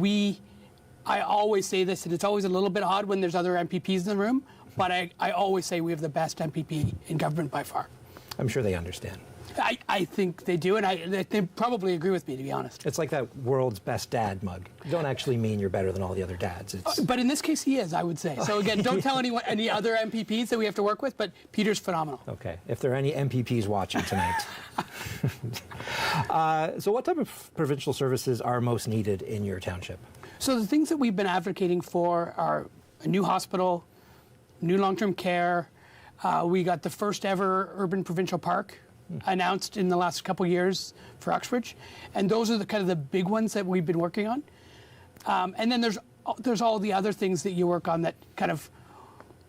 I always say this, and it's always a little bit odd when there's other MPPs in the room, but I always say we have the best MPP in government by far. I'm sure they understand. I think they do, and they probably agree with me, to be honest. It's like that world's best dad mug. You don't actually mean you're better than all the other dads. But in this case, he is, I would say. So again, don't tell any other MPPs that we have to work with, but Peter's phenomenal. Okay. If there are any MPPs watching tonight. So what type of provincial services are most needed in your township? So the things that we've been advocating for are a new hospital, new long-term care. We got the first ever urban provincial park announced in the last couple of years for Uxbridge, and those are the kind of the big ones that we've been working on. And then there's all the other things that you work on that kind of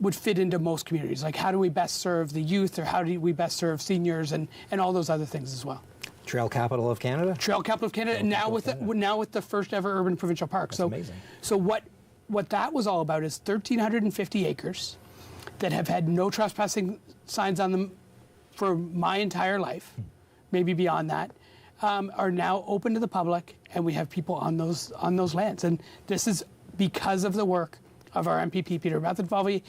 would fit into most communities, like how do we best serve the youth, or how do we best serve seniors, and all those other things as well. Trail capital of Canada? Trail capital of Canada, and now with the first ever urban provincial park. That's amazing. So what that was all about is 1,350 acres that have had no trespassing signs on them for my entire life, maybe beyond that, are now open to the public, and we have people on those lands. And this is because of the work of our MPP, Peter Bethenfalvey,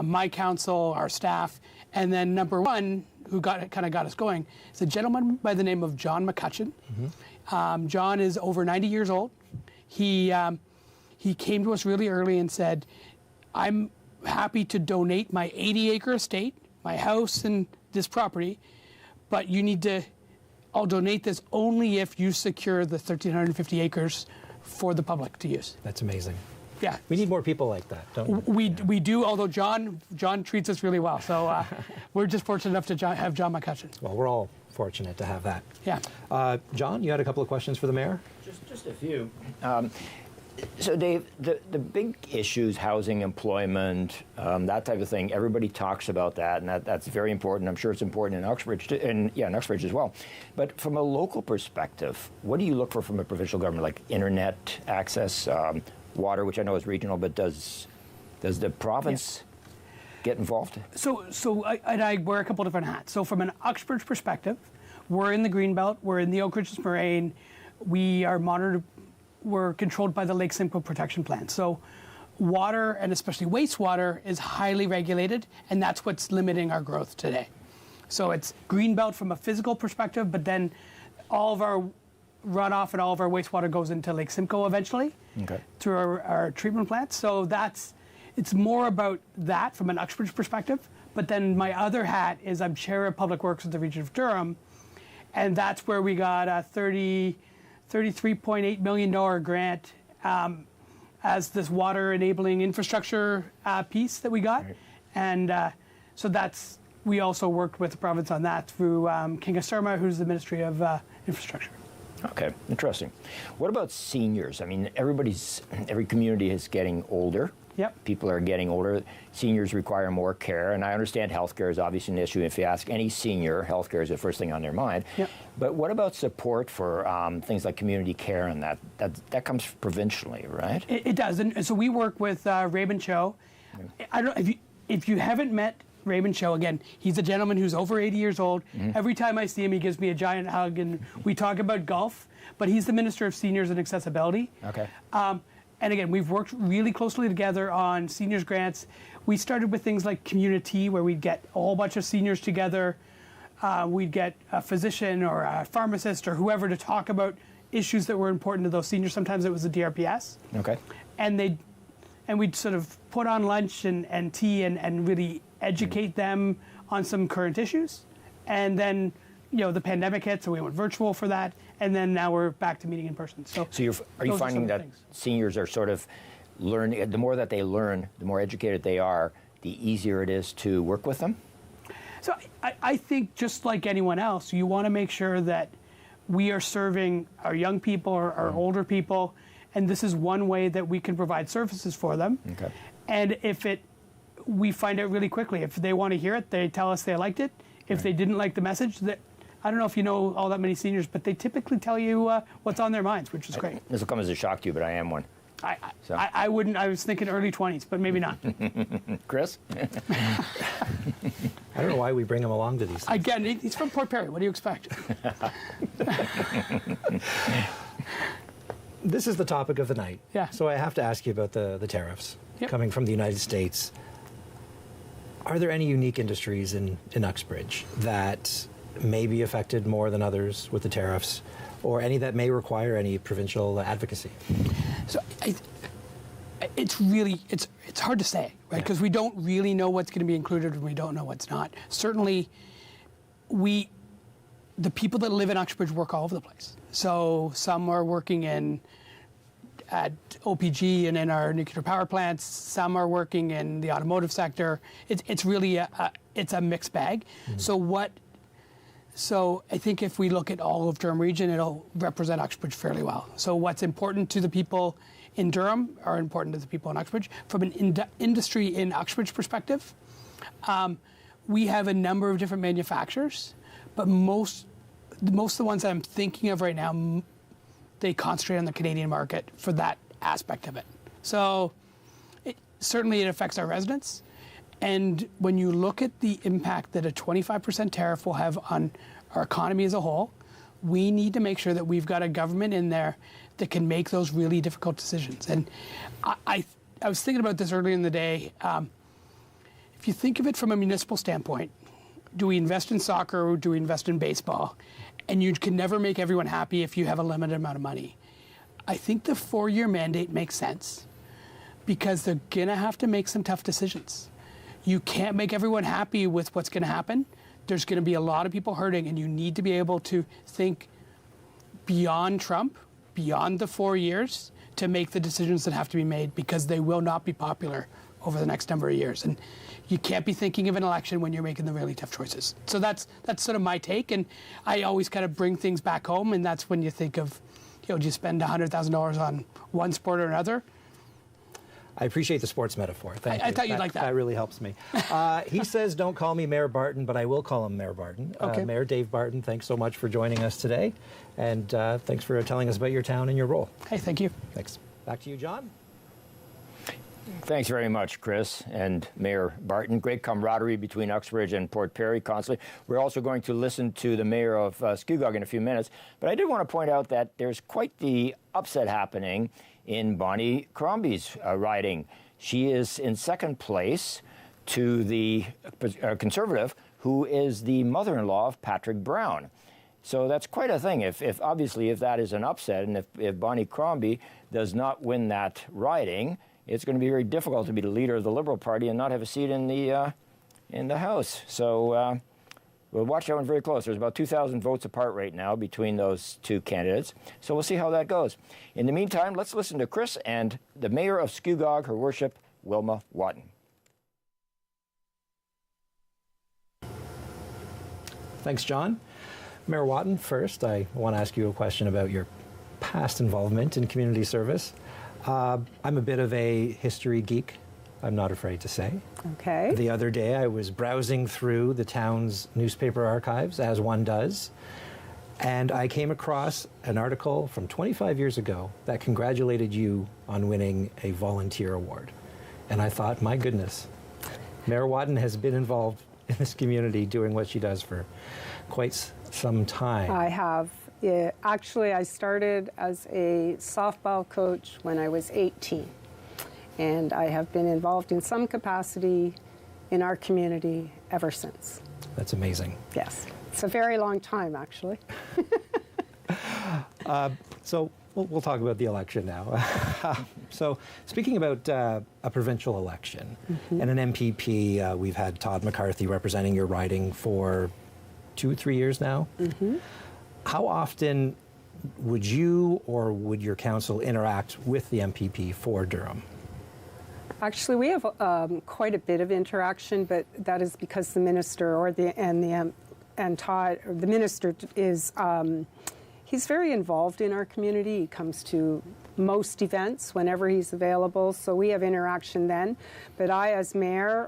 my council, our staff, and then number one, who got us going, is a gentleman by the name of John McCutcheon. John is over 90 years old. He came to us really early and said, I'm happy to donate my 80-acre estate, my house and this property, but I'll donate this only if you secure the 1,350 acres for the public to use. That's amazing. Yeah. We need more people like that, don't we? We do, although John treats us really well. So we're just fortunate enough to have John McCutcheon. Well, we're all fortunate to have that. Yeah. John, you had a couple of questions for the mayor? Just a few. So, Dave, the big issues, housing, employment, that type of thing, everybody talks about that, and that's very important. I'm sure it's important in Uxbridge, in Uxbridge as well. But from a local perspective, what do you look for from a provincial government, like internet access, water, which I know is regional, but does the province get involved? So I wear a couple different hats. So from an Uxbridge perspective, we're in the Greenbelt, we're in the Oak Ridges Moraine, we are monitored. We're controlled by the Lake Simcoe Protection Plan. So water, and especially wastewater, is highly regulated, and that's what's limiting our growth today. So it's Greenbelt from a physical perspective, but then all of our runoff and all of our wastewater goes into Lake Simcoe eventually through our treatment plants. So it's more about that from an Uxbridge perspective. But then my other hat is I'm chair of Public Works of the region of Durham, and that's where we got a $33.8 million grant as this water enabling infrastructure piece that we got. Right. And so we also worked with the province on that through King Estarma, who's the Ministry of Infrastructure. Okay, interesting. What about seniors? I mean, every community is getting older. Yep. People are getting older. Seniors require more care, and I understand healthcare is obviously an issue. If you ask any senior, healthcare is the first thing on their mind. Yep. But what about support for things like community care, and that comes provincially, right? It does, and so we work with Raymond Cho. Yeah. I don't know if you haven't met Raymond Cho, again, he's a gentleman who's over 80 years old. Mm-hmm. Every time I see him, he gives me a giant hug, and we talk about golf. But he's the Minister of Seniors and Accessibility. Okay. And again, we've worked really closely together on seniors grants. We started with things like community, where we'd get a whole bunch of seniors together. We'd get a physician or a pharmacist or whoever to talk about issues that were important to those seniors. Sometimes it was the DRPS. Okay. And we'd sort of put on lunch and tea and really educate them on some current issues. And then, the pandemic hit, so we went virtual for that. And then now we're back to meeting in person. So are you finding that seniors are sort of the more that they learn, the more educated they are, the easier it is to work with them? So I think just like anyone else, you want to make sure that we are serving our young people or our older people, and this is one way that we can provide services for them. Okay. And we find out really quickly. If they want to hear it, they tell us they liked it. If they didn't like the message, I don't know if you know all that many seniors, but they typically tell you what's on their minds, which is great. This will come as a shock to you, but I am one. I wouldn't. I was thinking early 20s, but maybe not. Chris? I don't know why we bring him along to these things. Again, he's from Port Perry. What do you expect? This is the topic of the night. Yeah. So I have to ask you about the tariffs coming from the United States. Are there any unique industries in Uxbridge that may be affected more than others with the tariffs, or any that may require any provincial advocacy? So it's hard to say, right? Because we don't really know what's going to be included and we don't know what's not. Certainly, the people that live in Uxbridge work all over the place. So some are working at OPG and in our nuclear power plants. Some are working in the automotive sector. It's really a mixed bag. Mm-hmm. So I think if we look at all of Durham region, it'll represent Uxbridge fairly well. So what's important to the people in Durham are important to the people in Uxbridge. From an industry in Uxbridge perspective, we have a number of different manufacturers, but most of the ones that I'm thinking of right now, they concentrate on the Canadian market for that aspect of it. So certainly it affects our residents. And when you look at the impact that a 25% tariff will have on our economy as a whole, we need to make sure that we've got a government in there that can make those really difficult decisions. And I was thinking about this earlier in the day. If you think of it from a municipal standpoint, do we invest in soccer or do we invest in baseball? And you can never make everyone happy if you have a limited amount of money. I think the 4-year mandate makes sense because they're going to have to make some tough decisions. You can't make everyone happy with what's going to happen. There's going to be a lot of people hurting, and you need to be able to think beyond Trump, beyond the 4 years, to make the decisions that have to be made because they will not be popular over the next number of years. And you can't be thinking of an election when you're making the really tough choices. So that's sort of my take, and I always kind of bring things back home, and that's when you think of, do you spend $100,000 on one sport or another? I appreciate the sports metaphor. Thank you. I thought you'd like that. That really helps me. He says, don't call me Mayor Barton, but I will call him Mayor Barton. Okay. Mayor Dave Barton, thanks so much for joining us today. And thanks for telling us about your town and your role. Hey, thank you. Thanks. Back to you, John. Thanks very much, Chris and Mayor Barton. Great camaraderie between Uxbridge and Port Perry constantly. We're also going to listen to the mayor of Scugog in a few minutes. But I did want to point out that there's quite the upset happening in Bonnie Crombie's riding. She is in second place to the Conservative, who is the mother-in-law of Patrick Brown. So that's quite a thing. If that is an upset, and if Bonnie Crombie does not win that riding, it's going to be very difficult to be the leader of the Liberal Party and not have a seat in the House. So we'll watch that one very close. There's about 2,000 votes apart right now between those two candidates. So we'll see how that goes. In the meantime, let's listen to Chris and the mayor of Scugog, Her Worship, Wilma Waton. Thanks, John. Mayor Waton, first, I want to ask you a question about your past involvement in community service. I'm a bit of a history geek, I'm not afraid to say. Okay. The other day, I was browsing through the town's newspaper archives, as one does, and I came across an article from 25 years ago that congratulated you on winning a volunteer award. And I thought, my goodness, Mayor Waton has been involved in this community doing what she does for quite some time. I have. Yeah, actually, I started as a softball coach when I was 18. And I have been involved in some capacity in our community ever since. That's amazing. Yes. It's a very long time, actually. So we'll talk about the election now. So speaking about a provincial election and an MPP, we've had Todd McCarthy representing your riding for 2-3 years now. How often would you or would your council interact with the MPP for Durham? Actually, we have quite a bit of interaction, but that is because the minister Todd, or the minister is, he's very involved in our community. He comes to most events whenever he's available, so we have interaction then. But I, as mayor,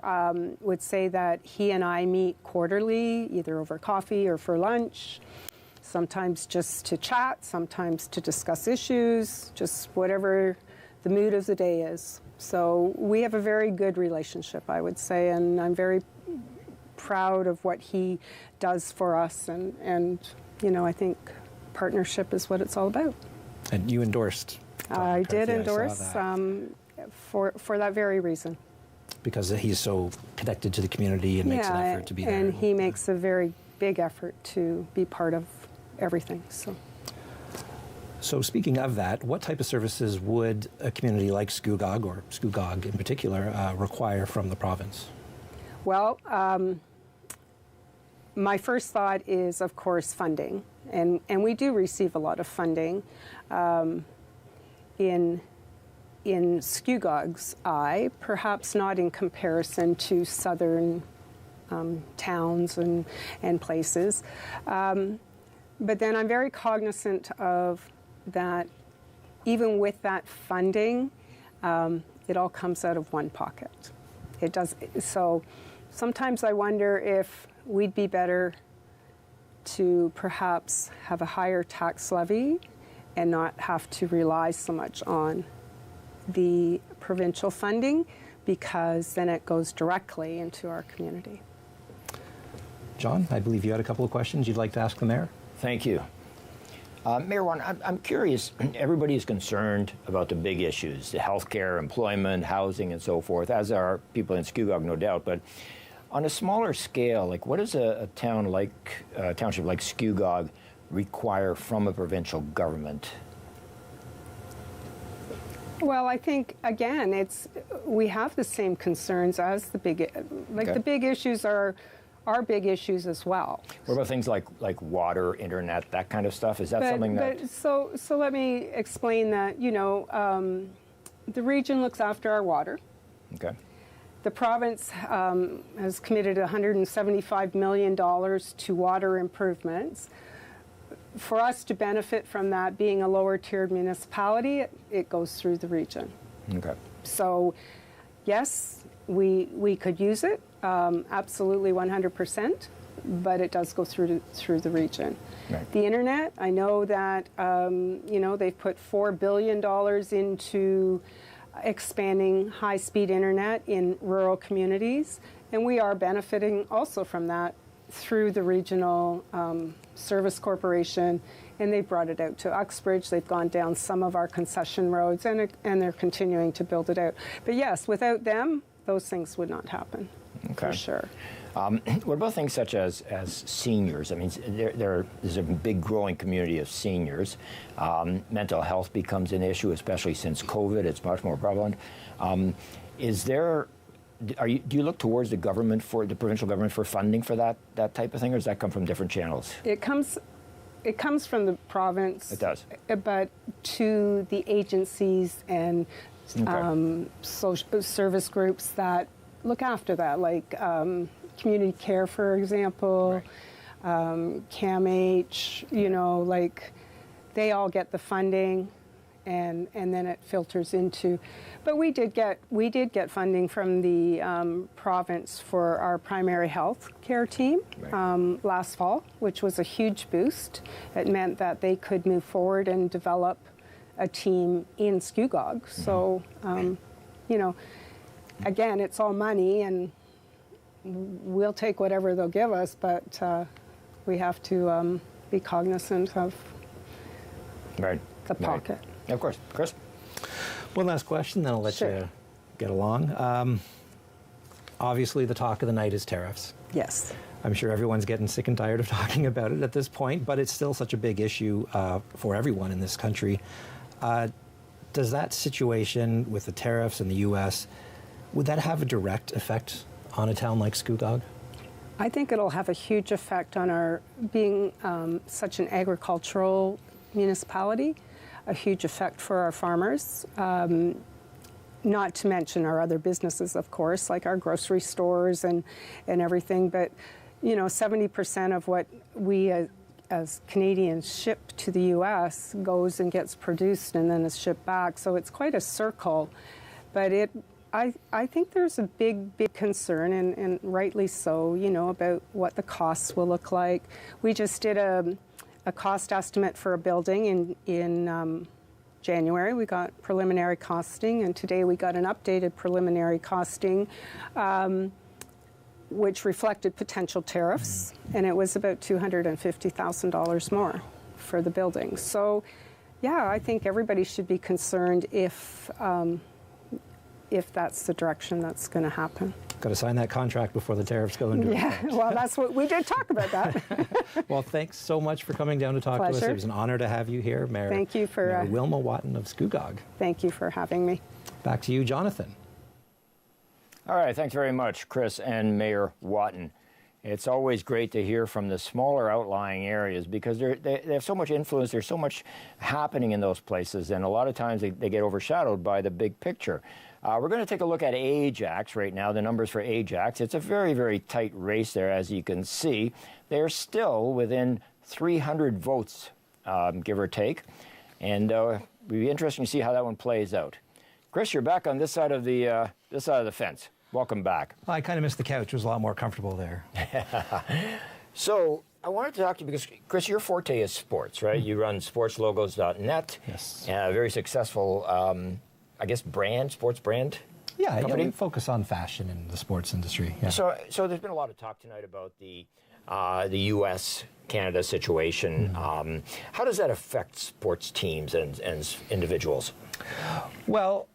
would say that he and I meet quarterly, either over coffee or for lunch, sometimes just to chat, sometimes to discuss issues, just whatever the mood of the day is. So we have a very good relationship, I would say, and I'm very proud of what he does for us, and I think partnership is what it's all about. And you endorsed I did McCarthy, endorse I saw that. For that very reason. Because he's so connected to the community and makes an effort to be there. And he makes a very big effort to be part of everything. So speaking of that, what type of services would a community like Scugog, or Scugog in particular, require from the province? Well, my first thought is, of course, funding. And we do receive a lot of funding. In Scugog's eye, perhaps not in comparison to southern towns and places. But then I'm very cognizant of that even with that funding, it all comes out of one pocket. It does. So sometimes I wonder if we'd be better to perhaps have a higher tax levy and not have to rely so much on the provincial funding, because then it goes directly into our community. John, I believe you had a couple of questions you'd like to ask the mayor. Thank you. Mayor Waton, I'm curious, everybody is concerned about the big issues, the healthcare, employment, housing, and so forth, as are people in Scugog, no doubt. But on a smaller scale, like what does a township like Scugog require from a provincial government? Well, I think, again, we have the same concerns as the big, the big issues are big issues as well. What about things like water, internet, that kind of stuff? Is that something that... So let me explain that, the region looks after our water. Okay. The province has committed $175 million to water improvements. For us to benefit from that, being a lower tiered municipality, it goes through the region. Okay. So, yes, we could use it, absolutely 100%, but it does go through the region. Right. The internet, I know that they've put $4 billion into expanding high-speed internet in rural communities, and we are benefiting also from that through the regional service corporation, and they brought it out to Uxbridge. They've gone down some of our concession roads, and they're continuing to build it out. But yes, without them, those things would not happen, for sure. What about things such as seniors? I mean, there's a big growing community of seniors. Mental health becomes an issue, especially since COVID. It's much more prevalent. Do you look towards the provincial government for funding for that type of thing, or does that come from different channels? It comes from the province. It does. But to the agencies and social service groups that look after that, like community care, for example, right. CAMH, they all get the funding, and then it filters into. But we did get funding from the province for our primary health care team last fall, which was a huge boost. It meant that they could move forward and develop a team in Scugog. So, again, it's all money, and we'll take whatever they'll give us, but we have to be cognizant of the pocket. Of course. Chris? One last question, then I'll let you get along. Obviously, the talk of the night is tariffs. Yes. I'm sure everyone's getting sick and tired of talking about it at this point, but it's still such a big issue for everyone in this country. Does that situation with the tariffs in the U.S., would that have a direct effect on a town like Scugog? I think it'll have a huge effect on our being such an agricultural municipality, a huge effect for our farmers. not to mention our other businesses, of course, like our grocery stores and everything. But, 70% of what we as Canadians ship to the U.S. goes and gets produced and then is shipped back. So it's quite a circle. But I think there's a big concern, and rightly so, about what the costs will look like. We just did a cost estimate for a building in January. We got preliminary costing, and today we got an updated preliminary costing, which reflected potential tariffs, and it was about $250,000 more for the building. So, yeah, I think everybody should be concerned if that's the direction that's going to happen. Got to sign that contract before the tariffs go into effect. Yeah, well, that's what we did talk about that. Well, thanks so much for coming down to talk to us. It was an honor to have you here, Mayor. Thank you for Mayor Wilma Waton of Scugog. Thank you for having me. Back to you, Jonathan. All right, thanks very much, Chris and Mayor Waton. It's always great to hear from the smaller outlying areas because they have so much influence, there's so much happening in those places, and a lot of times they get overshadowed by the big picture. We're going to take a look at Ajax right now, the numbers for Ajax. It's a very, very tight race there, as you can see. They're still within 300 votes, give or take, and it'll be interesting to see how that one plays out. Chris, you're back on this side of the fence. Welcome back. I kind of missed the couch. It was a lot more comfortable there. So I wanted to talk to you because, Chris, your forte is sports, right? You run sportslogos.net. Yes. A very successful, sports brand. Yeah, company. we focus on fashion in the sports industry. Yeah. So there's been a lot of talk tonight about the U.S.-Canada situation. How does that affect sports teams and individuals? Well,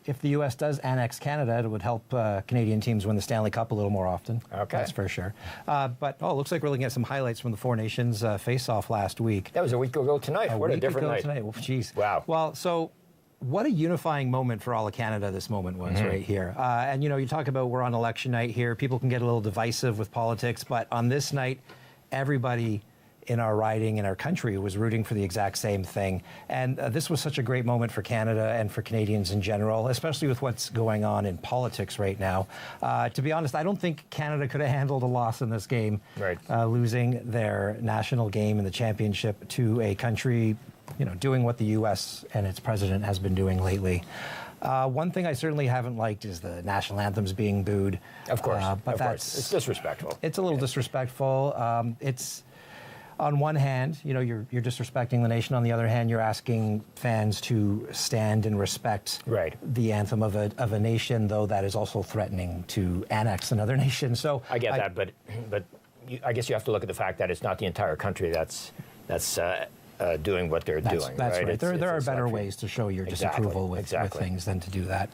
if the U.S. does annex Canada, it would help Canadian teams win the Stanley Cup a little more often. Okay. That's for sure. But it looks like we're looking at some highlights from the Four Nations face-off last week. That was a week ago tonight. What a different night. Tonight. Well, geez. Wow. Well, so what a unifying moment for all of Canada this moment was right here. And, you talk about we're on election night here. People can get a little divisive with politics, but on this night, everybody in our riding, in our country, was rooting for the exact same thing. And this was such a great moment for Canada and for Canadians in general, especially with what's going on in politics right now. To be honest, I don't think Canada could have handled a loss in this game, right. Losing their national game in the championship to a country, doing what the U.S. and its president has been doing lately. One thing I certainly haven't liked is the national anthems being booed. Of course, but it's disrespectful. It's a little disrespectful. It's on one hand, you're disrespecting the nation. On the other hand, you're asking fans to stand and respect the anthem of a nation, though that is also threatening to annex another nation. So I get that, but I guess you have to look at the fact that it's not the entire country that's doing what they're doing. That's right. There are better like ways to show your disapproval with things than to do that.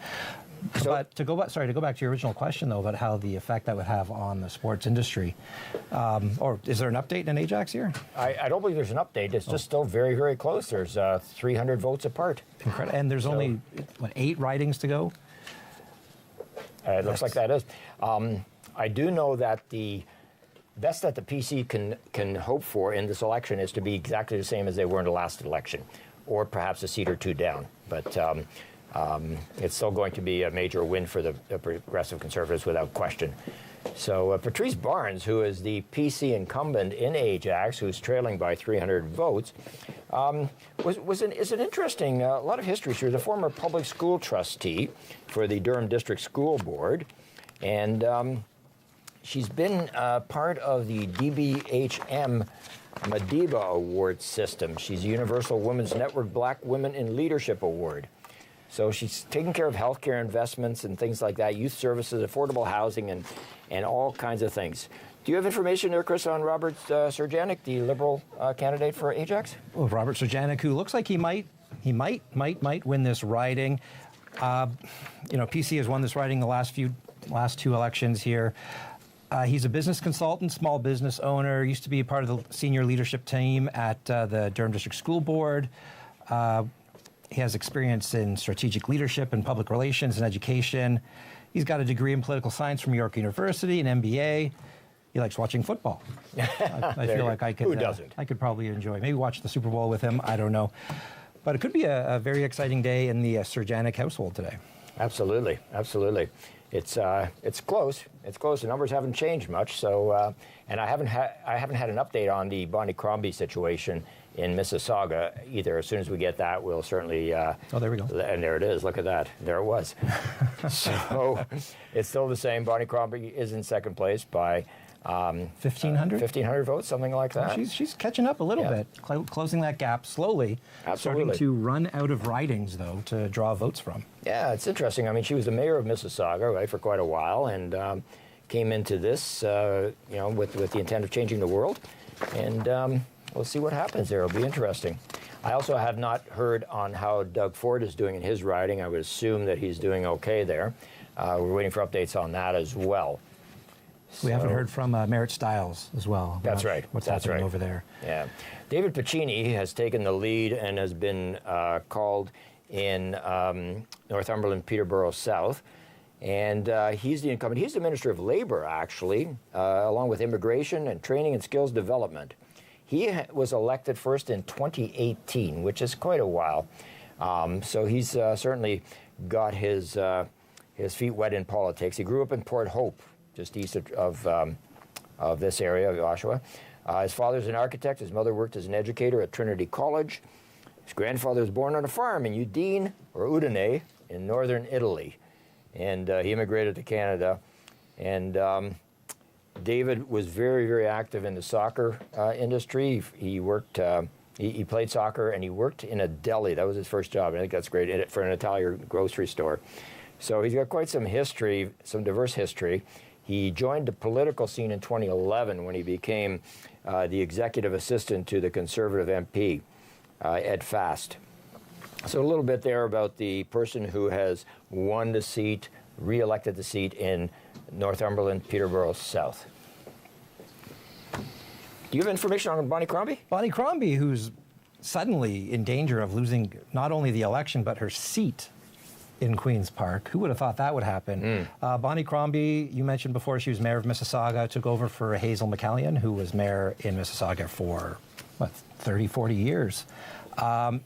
So, but to go back to your original question, though, about how the effect that would have on the sports industry, or is there an update in Ajax here? I don't believe there's an update. It's just still very, very close. There's 300 votes apart. Incredible. And there's only, 8 ridings to go? It looks like that is. I do know that the best that the PC can hope for in this election is to be exactly the same as they were in the last election, or perhaps a seat or two down. But it's still going to be a major win for the Progressive Conservatives without question. So Patrice Barnes, who is the PC incumbent in Ajax, who's trailing by 300 votes, is an interesting, a lot of history. She was a former public school trustee for the Durham District School Board, and she's been part of the DBHM Madiba Award system. She's a Universal Women's Network Black Women in Leadership Award. So she's taking care of healthcare investments and things like that, youth services, affordable housing, and all kinds of things. Do you have information there, Chris, on Robert Serjanik, the Liberal candidate for Ajax? Well, Robert Serjanik, who looks like he might win this riding. PC has won this riding the last 2 elections here. He's a business consultant, small business owner, used to be a part of the senior leadership team at the Durham District School Board. He has experience in strategic leadership and public relations and education. He's got a degree in political science from York University, an MBA. He likes watching football. I feel like I could. Who doesn't? I could probably enjoy. Maybe watch the Super Bowl with him. I don't know. But it could be a very exciting day in the Surjanic household today. Absolutely, absolutely. It's close. It's close. The numbers haven't changed much. So, and I haven't had an update on the Bonnie Crombie situation in Mississauga either. As soon as we get that, we'll certainly. Oh, there we go. And there it is. Look at that. There it was. So it's still the same. Bonnie Crombie is in second place by 1,500? 1,500 votes, something like that. She's catching up a little bit, closing that gap slowly. Absolutely. Starting to run out of ridings, though, to draw votes from. Yeah, it's interesting. I mean, she was the mayor of Mississauga, right, for quite a while, and came into this, with the intent of changing the world. And we'll see what happens there. It'll be interesting. I also have not heard on how Doug Ford is doing in his riding. I would assume that he's doing okay there. We're waiting for updates on that as well. We haven't heard from Merritt Stiles as well. That's right. What's That's happening right. over there? Yeah. David Piccini has taken the lead and has been called in Northumberland, Peterborough South. And he's the incumbent. He's the Minister of Labour, actually, along with Immigration and Training and Skills Development. He was elected first in 2018, which is quite a while. So he's certainly got his feet wet in politics. He grew up in Port Hope, just east of this area of Oshawa. His father's an architect. His mother worked as an educator at Trinity College. His grandfather was born on a farm in Udine in northern Italy. And he immigrated to Canada. And David was very, very active in the soccer industry. He worked, he played soccer, and he worked in a deli. That was his first job. I think that's great, for an Italian grocery store. So he's got quite some history, some diverse history. He joined the political scene in 2011 when he became the executive assistant to the Conservative MP, Ed Fast. So a little bit there about the person who has won the seat, re-elected the seat in Northumberland, Peterborough South. Do you have information on Bonnie Crombie? Bonnie Crombie, who's suddenly in danger of losing not only the election, but her seat in Queen's Park. Who would have thought that would happen? Bonnie Crombie, you mentioned before, she was mayor of Mississauga, took over for Hazel McCallion, who was mayor in Mississauga for, 30, 40 years.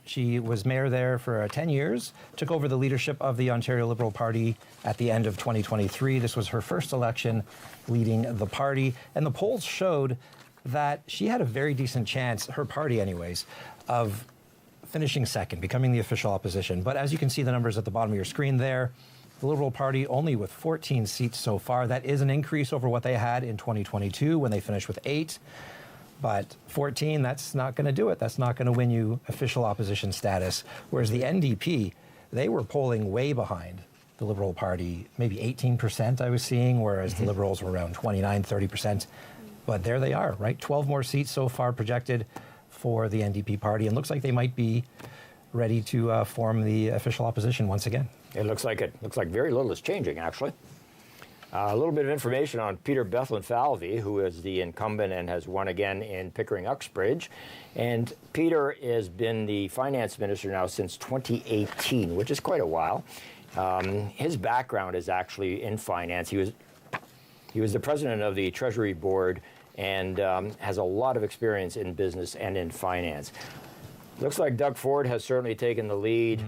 She was mayor there for 10 years, took over the leadership of the Ontario Liberal Party at the end of 2023. This was her first election leading the party, and the polls showed that she had a very decent chance, her party anyways, of finishing second, becoming the official opposition. But as you can see the numbers at the bottom of your screen there, the Liberal Party only with 14 seats so far. That is an increase over what they had in 2022 when they finished with 8. But 14, that's not going to do it. That's not going to win you official opposition status. Whereas the NDP, they were polling way behind the Liberal Party, maybe 18% I was seeing, whereas the Liberals were around 29, 30%. But there they are, right? 12 more seats so far projected for the NDP party, and looks like they might be ready to form the official opposition once again. It looks like very little is changing, actually. A little bit of information on Peter Bethlen-Falvey, who is the incumbent and has won again in Pickering Uxbridge. And Peter has been the finance minister now since 2018, which is quite a while. His background is actually in finance. He was the president of the Treasury Board and has a lot of experience in business and in finance. Looks like Doug Ford has certainly taken the lead,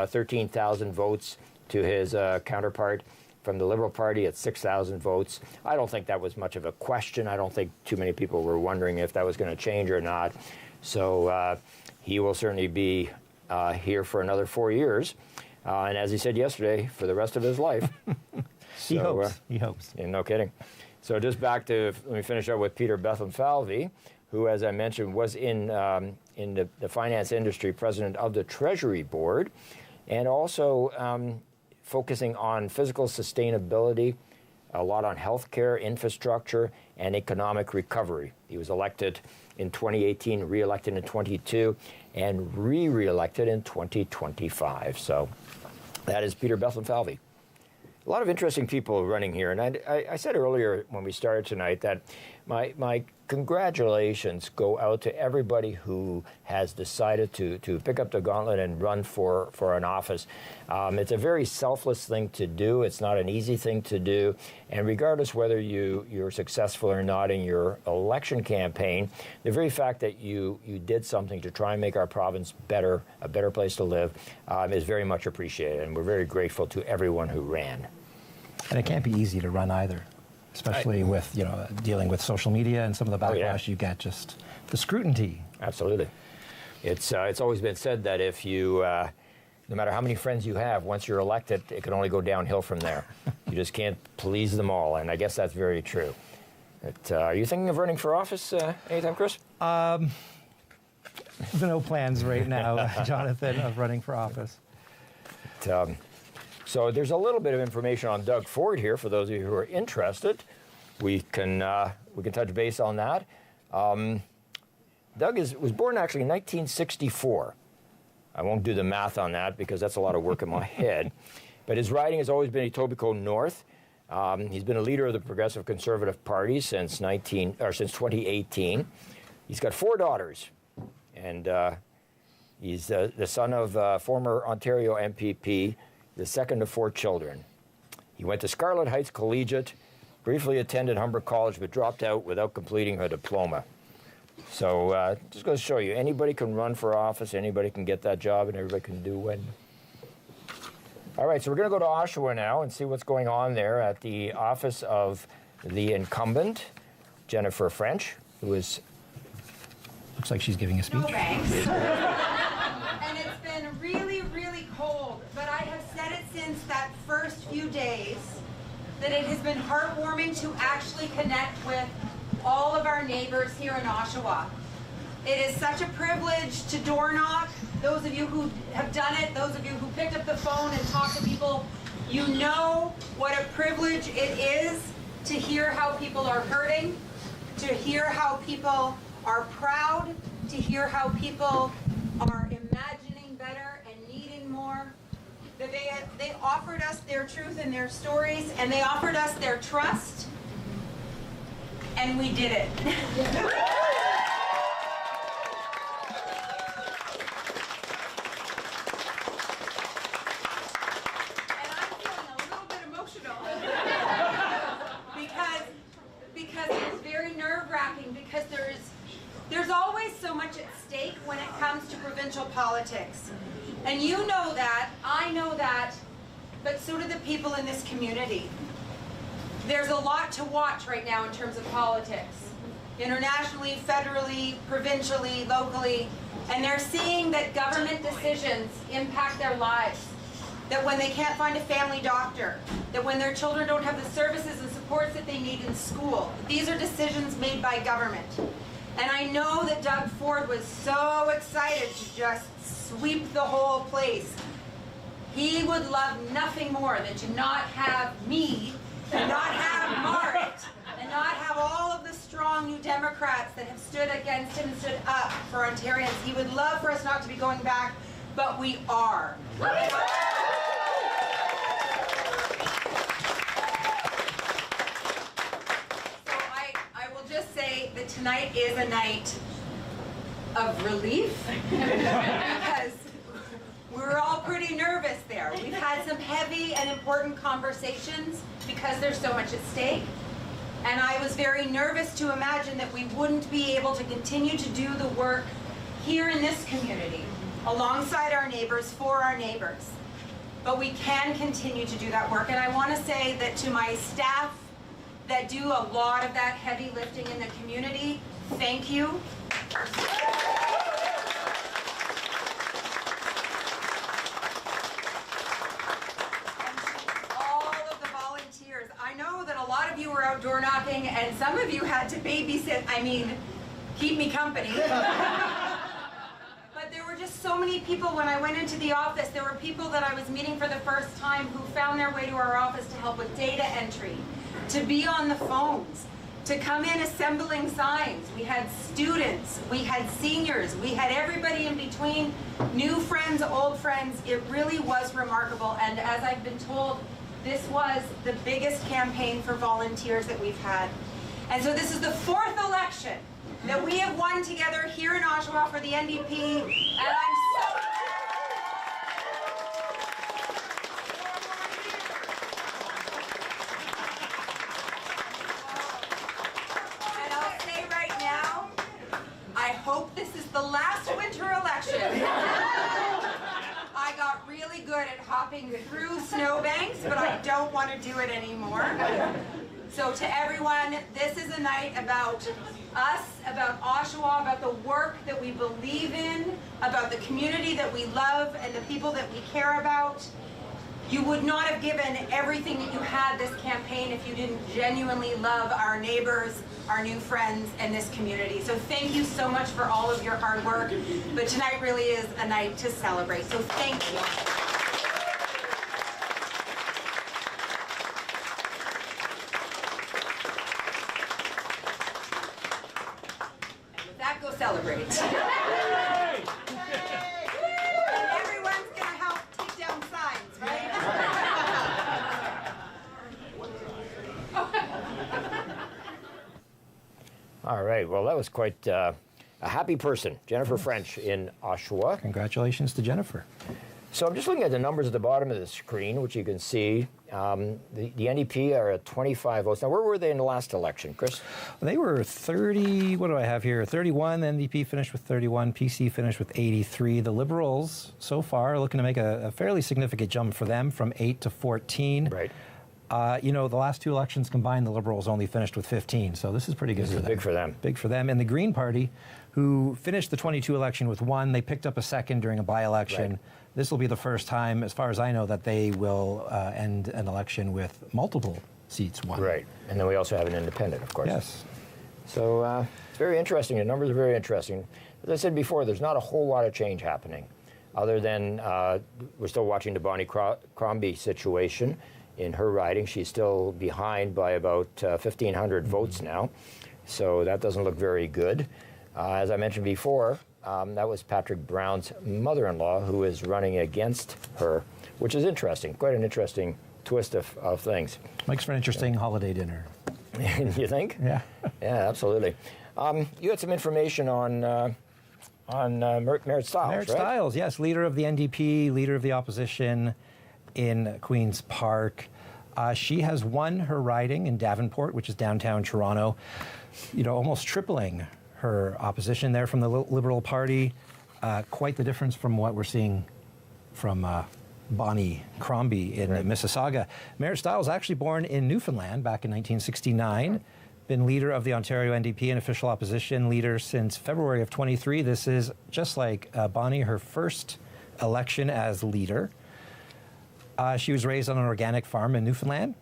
13,000 votes to his counterpart from the Liberal Party at 6,000 votes. I don't think that was much of a question. I don't think too many people were wondering if that was going to change or not. So he will certainly be here for another 4 years. And as he said yesterday, for the rest of his life. He hopes. Yeah, no kidding. So just back to, let me finish up with Peter Bethlen-Falvey, who, as I mentioned, was in the finance industry, president of the Treasury Board, and also focusing on physical sustainability, a lot on healthcare, infrastructure, and economic recovery. He was elected in 2018, re-elected in 22, and re-elected in 2025. So that is Peter Bethlen-Falvey. A lot of interesting people running here, and I said earlier when we started tonight that my congratulations go out to everybody who has decided to pick up the gauntlet and run for an office. It's a very selfless thing to do. It's not an easy thing to do. And regardless whether you're successful or not in your election campaign, the very fact that you did something to try and make our province better, a better place to live, is very much appreciated. And we're very grateful to everyone who ran. And it can't be easy to run either, especially with, dealing with social media and some of the backlash you get, just the scrutiny. Absolutely. It's always been said that if you, no matter how many friends you have, once you're elected, it can only go downhill from there. You just can't please them all, and I guess that's very true. But, are you thinking of running for office anytime, Chris? No plans right now, Jonathan, of running for office. So there's a little bit of information on Doug Ford here for those of you who are interested. We can touch base on that. Doug was born actually in 1964. I won't do the math on that because that's a lot of work in my head. But his riding has always been Etobicoke North. He's been a leader of the Progressive Conservative Party since 2018. He's got 4 daughters, and he's the son of former Ontario MPP, the second of 4 children. He went to Scarlet Heights Collegiate, briefly attended Humber College, but dropped out without completing her diploma. So just goes to show you, anybody can run for office, anybody can get that job, and everybody can do it. All right, so we're going to go to Oshawa now and see what's going on there at the office of the incumbent, Jennifer French, who is... Looks like she's giving a speech. No thanks. And it's been really, really cold, but I have said it since that first few days that it has been heartwarming to actually connect with all of our neighbors here in Oshawa. It is such a privilege to door knock. Those of you who have done it, those of you who picked up the phone and talked to people, you know what a privilege it is to hear how people are hurting, to hear how people are proud, to hear how people are imagining better and needing more. That they offered us their truth and their stories, and they offered us their trust, and we did it. Because it is very nerve-wracking, because there's always so much at stake when it comes to provincial politics. And you know that, I know that, but so do the people in this community. There's a lot to watch right now in terms of politics. Internationally, federally, provincially, locally, and they're seeing that government decisions impact their lives. That when they can't find a family doctor, that when their children don't have the services and supports that they need in school, these are decisions made by government. And I know that Doug Ford was so excited to just sweep the whole place. He would love nothing more than to not have me, and not have Mart, and not have all of the strong New Democrats that have stood against him and stood up for Ontarians. He would love for us not to be going back, but we are. Just say that tonight is a night of relief because we're all pretty nervous there. We've had some heavy and important conversations because there's so much at stake. And I was very nervous to imagine that we wouldn't be able to continue to do the work here in this community alongside our neighbors, for our neighbors. But we can continue to do that work. And I want to say that to my staff that do a lot of that heavy lifting in the community, thank you. And all of the volunteers. I know that a lot of you were out door knocking and some of you had to babysit, keep me company. But there were just so many people when I went into the office. There were people that I was meeting for the first time who found their way to our office to help with data entry, to be on the phones, to come in assembling signs. We had students, we had seniors, we had everybody in between, new friends, old friends. It really was remarkable. And as I've been told, this was the biggest campaign for volunteers that we've had. And so this is the fourth election that we have won together here in Oshawa for the NDP, and I'm so... And I'll say right now, I hope this is the last winter election. I got really good at hopping through snowbanks, but I don't want to do it anymore. So to everyone, this is a night about us, about Oshawa, about the work that we believe in, about the community that we love and the people that we care about. You would not have given everything that you had this campaign if you didn't genuinely love our neighbors, our new friends, and this community. So thank you so much for all of your hard work. But tonight really is a night to celebrate. So thank you. And with that, go celebrate. Everyone's going to help take down signs, right? All right. Well, that was quite a happy person, Jennifer French in Oshawa. Congratulations to Jennifer. So I'm just looking at the numbers at the bottom of the screen, which you can see. The NDP are at 25 votes. Now, where were they in the last election, Chris? They were 30, what do I have here? 31, the NDP finished with 31, PC finished with 83. The Liberals, so far, are looking to make a fairly significant jump for them from 8 to 14. Right. You know, the last two elections combined, the Liberals only finished with 15, so this is pretty good for them. Big for them. Big for them. And the Green Party, who finished the 22 election with 1, they picked up a second during a by-election. Right. This will be the first time, as far as I know, that they will end an election with multiple seats won. Right. And then we also have an independent, of course. Yes. So it's very interesting. The numbers are very interesting. As I said before, there's not a whole lot of change happening, other than we're still watching the Bonnie Crombie situation. In her riding, she's still behind by about 1,500 votes now. So that doesn't look very good. As I mentioned before, that was Patrick Brown's mother-in-law who is running against her, which is interesting, quite an interesting twist of things. Makes for an interesting holiday dinner. You think? Yeah. Yeah, absolutely. You had some information on Merritt Stiles, Merritt right? Stiles, yes, leader of the NDP, leader of the opposition in Queen's Park. She has won her riding in Davenport, which is downtown Toronto, you know, almost tripling her opposition there from the Liberal Party. Quite the difference from what we're seeing from Bonnie Crombie in Mississauga. Merritt Stiles, actually born in Newfoundland back in 1969, been leader of the Ontario NDP and official opposition leader since February of 23. This is, just like Bonnie, her first election as leader. She was raised on an organic farm in Newfoundland,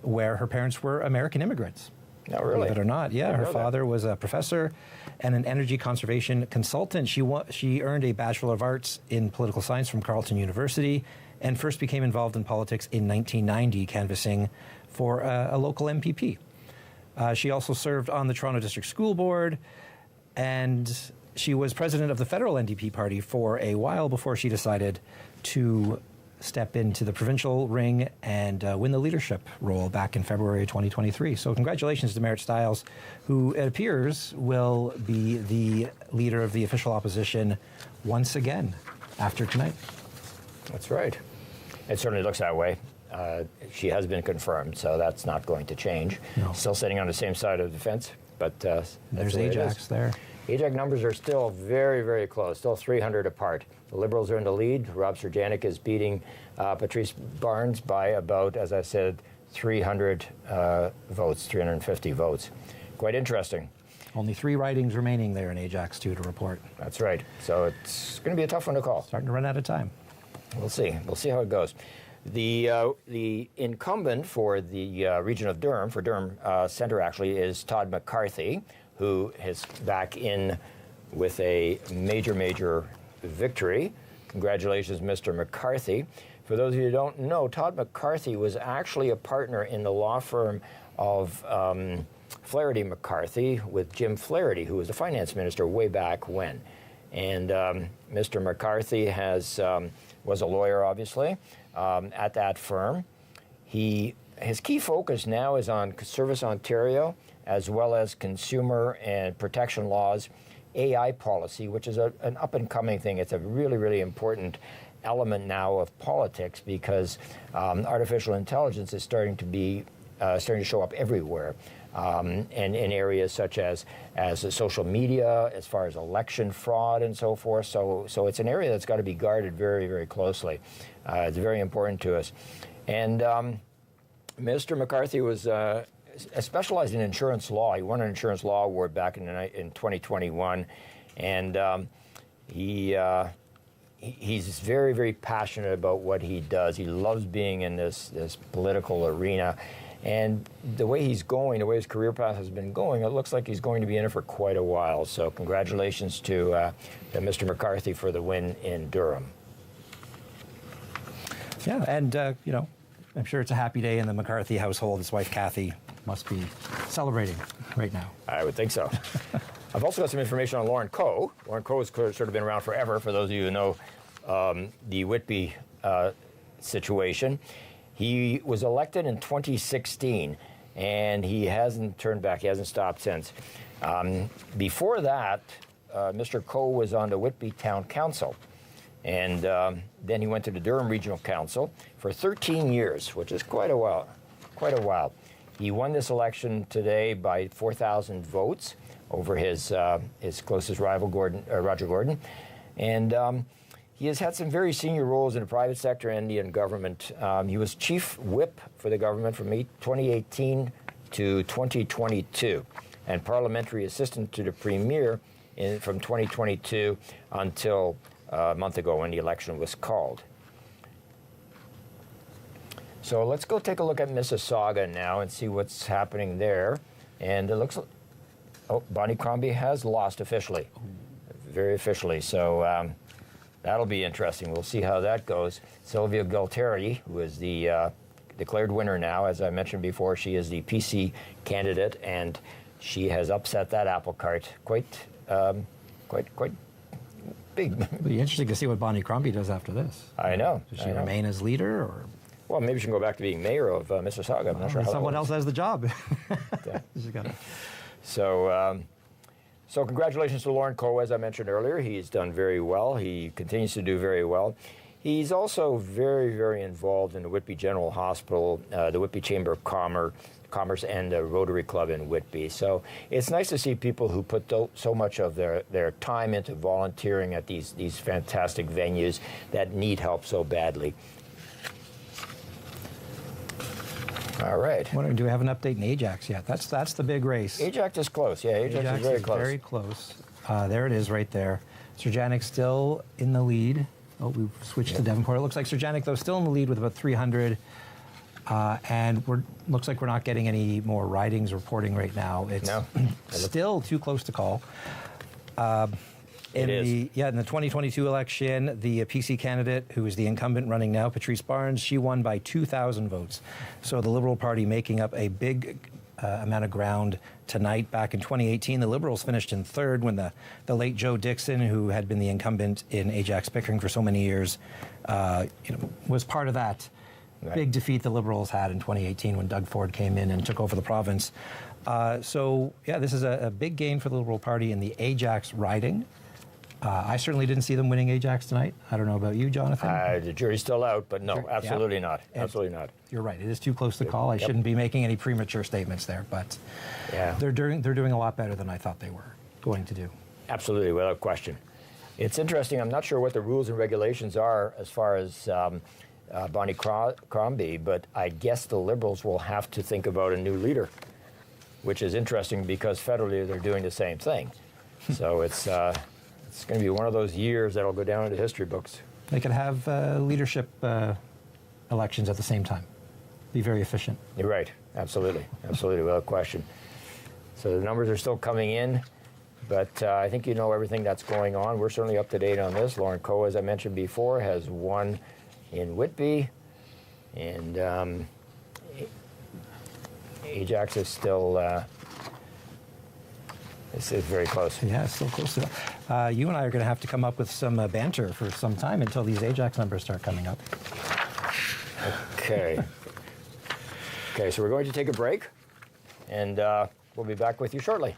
where her parents were American immigrants. No, really? Believe it or not, yeah. Her father was a professor and an energy conservation consultant. She earned a Bachelor of Arts in Political Science from Carleton University and first became involved in politics in 1990, canvassing for a local MPP. She also served on the Toronto District School Board, and she was president of the federal NDP party for a while before she decided to step into the provincial ring and win the leadership role back in February 2023. So congratulations to Merritt Stiles, who it appears will be the leader of the official opposition once again after tonight. That's right. It certainly looks that way. She has been confirmed, so that's not going to change. No. Still sitting on the same side of the fence, but that's there's the way it Ajax is. there. Ajax numbers are still very, very close, still 300 apart. The Liberals are in the lead. Rob Serjanik is beating Patrice Barnes by about, as I said, 300 votes, 350 votes. Quite interesting. Only 3 ridings remaining there in Ajax 2 to report. That's right. So it's going to be a tough one to call. Starting to run out of time. We'll see. We'll see how it goes. The incumbent for the region of Durham, for Durham Centre actually, is Todd McCarthy, who is back in with a major victory. Congratulations, Mr. McCarthy. For those of you who don't know, Todd McCarthy was actually a partner in the law firm of Flaherty McCarthy with Jim Flaherty, who was the finance minister way back when. And Mr. McCarthy was a lawyer, obviously, at that firm. His key focus now is on Service Ontario as well as consumer and protection laws, AI policy, which is an up-and-coming thing. It's a really, really important element now of politics because artificial intelligence is starting to show up everywhere, and in areas such as social media, as far as election fraud and so forth. So it's an area that's got to be guarded very, very closely. It's very important to us. And Mr. McCarthy was specialized in insurance law. He won an insurance law award back in 2021, and he's very, very passionate about what he does. He loves being in this political arena. And the way he's going, the way his career path has been going, it looks like he's going to be in it for quite a while. So congratulations to Mr. McCarthy for the win in Durham. Yeah, and, I'm sure it's a happy day in the McCarthy household. His wife, Kathy, must be celebrating right now. I would think so. I've also got some information on Lauren Coe. Lauren Coe has sort of been around forever, for those of you who know the Whitby situation. He was elected in 2016, and he hasn't turned back. He hasn't stopped since. Before that, Mr. Coe was on the Whitby Town Council, and then he went to the Durham Regional Council for 13 years, which is quite a while. He won this election today by 4,000 votes over his closest rival, Roger Gordon, and he has had some very senior roles in the private sector and in government. He was chief whip for the government from 2018 to 2022, and parliamentary assistant to the premier from 2022 until a month ago when the election was called. So let's go take a look at Mississauga now and see what's happening there. And it looks like, Bonnie Crombie has lost officially, very officially. So that'll be interesting. We'll see how that goes. Sylvia Gualtieri, who is the declared winner now, as I mentioned before, she is the PC candidate, and she has upset that apple cart quite big. It'll be interesting to see what Bonnie Crombie does after this. I know. Does she remain as leader, or? Well, maybe she can go back to being mayor of Mississauga. I'm not sure how someone else has the job. So congratulations to Lauren Coe, as I mentioned earlier. He's done very well. He continues to do very well. He's also very, very involved in the Whitby General Hospital, the Whitby Chamber of Commerce, and the Rotary Club in Whitby. So it's nice to see people who put so much of their time into volunteering at these fantastic venues that need help so badly. All right. Do we have an update in Ajax yet? That's the big race. Ajax is close. Yeah, Ajax is very close. Very close. There it is right there. Sir Janik still in the lead. Oh, we've switched to Devonport. It looks like Sir Janik, though, still in the lead with about 300. And looks like we're not getting any more ridings reporting right now. It's still too close to call. In the 2022 election, the PC candidate, who is the incumbent running now, Patrice Barnes, she won by 2,000 votes. So the Liberal Party making up a big amount of ground tonight. Back in 2018, the Liberals finished in third when the late Joe Dixon, who had been the incumbent in Ajax-Pickering for so many years, was part of that big defeat the Liberals had in 2018 when Doug Ford came in and took over the province. This is a big gain for the Liberal Party in the Ajax riding. I certainly didn't see them winning Ajax tonight. I don't know about you, Jonathan. The jury's still out, but no, absolutely not. Absolutely not. You're right. It is too close to call. I shouldn't be making any premature statements there, but they're doing a lot better than I thought they were going to do. Absolutely, without question. It's interesting. I'm not sure what the rules and regulations are as far as Bonnie Crombie, but I guess the Liberals will have to think about a new leader, which is interesting because federally they're doing the same thing. So it's going to be one of those years that'll go down into history books. They could have leadership elections at the same time. Be very efficient. You're right. Absolutely. Absolutely, without question. So the numbers are still coming in, but I think you know everything that's going on. We're certainly up to date on this. Lauren Coe, as I mentioned before, has won in Whitby, and Ajax is still... It's very close. Yeah, it's still close to that. You and I are going to have to come up with some banter for some time until these Ajax numbers start coming up. Okay. Okay, so we're going to take a break, and We'll be back with you shortly.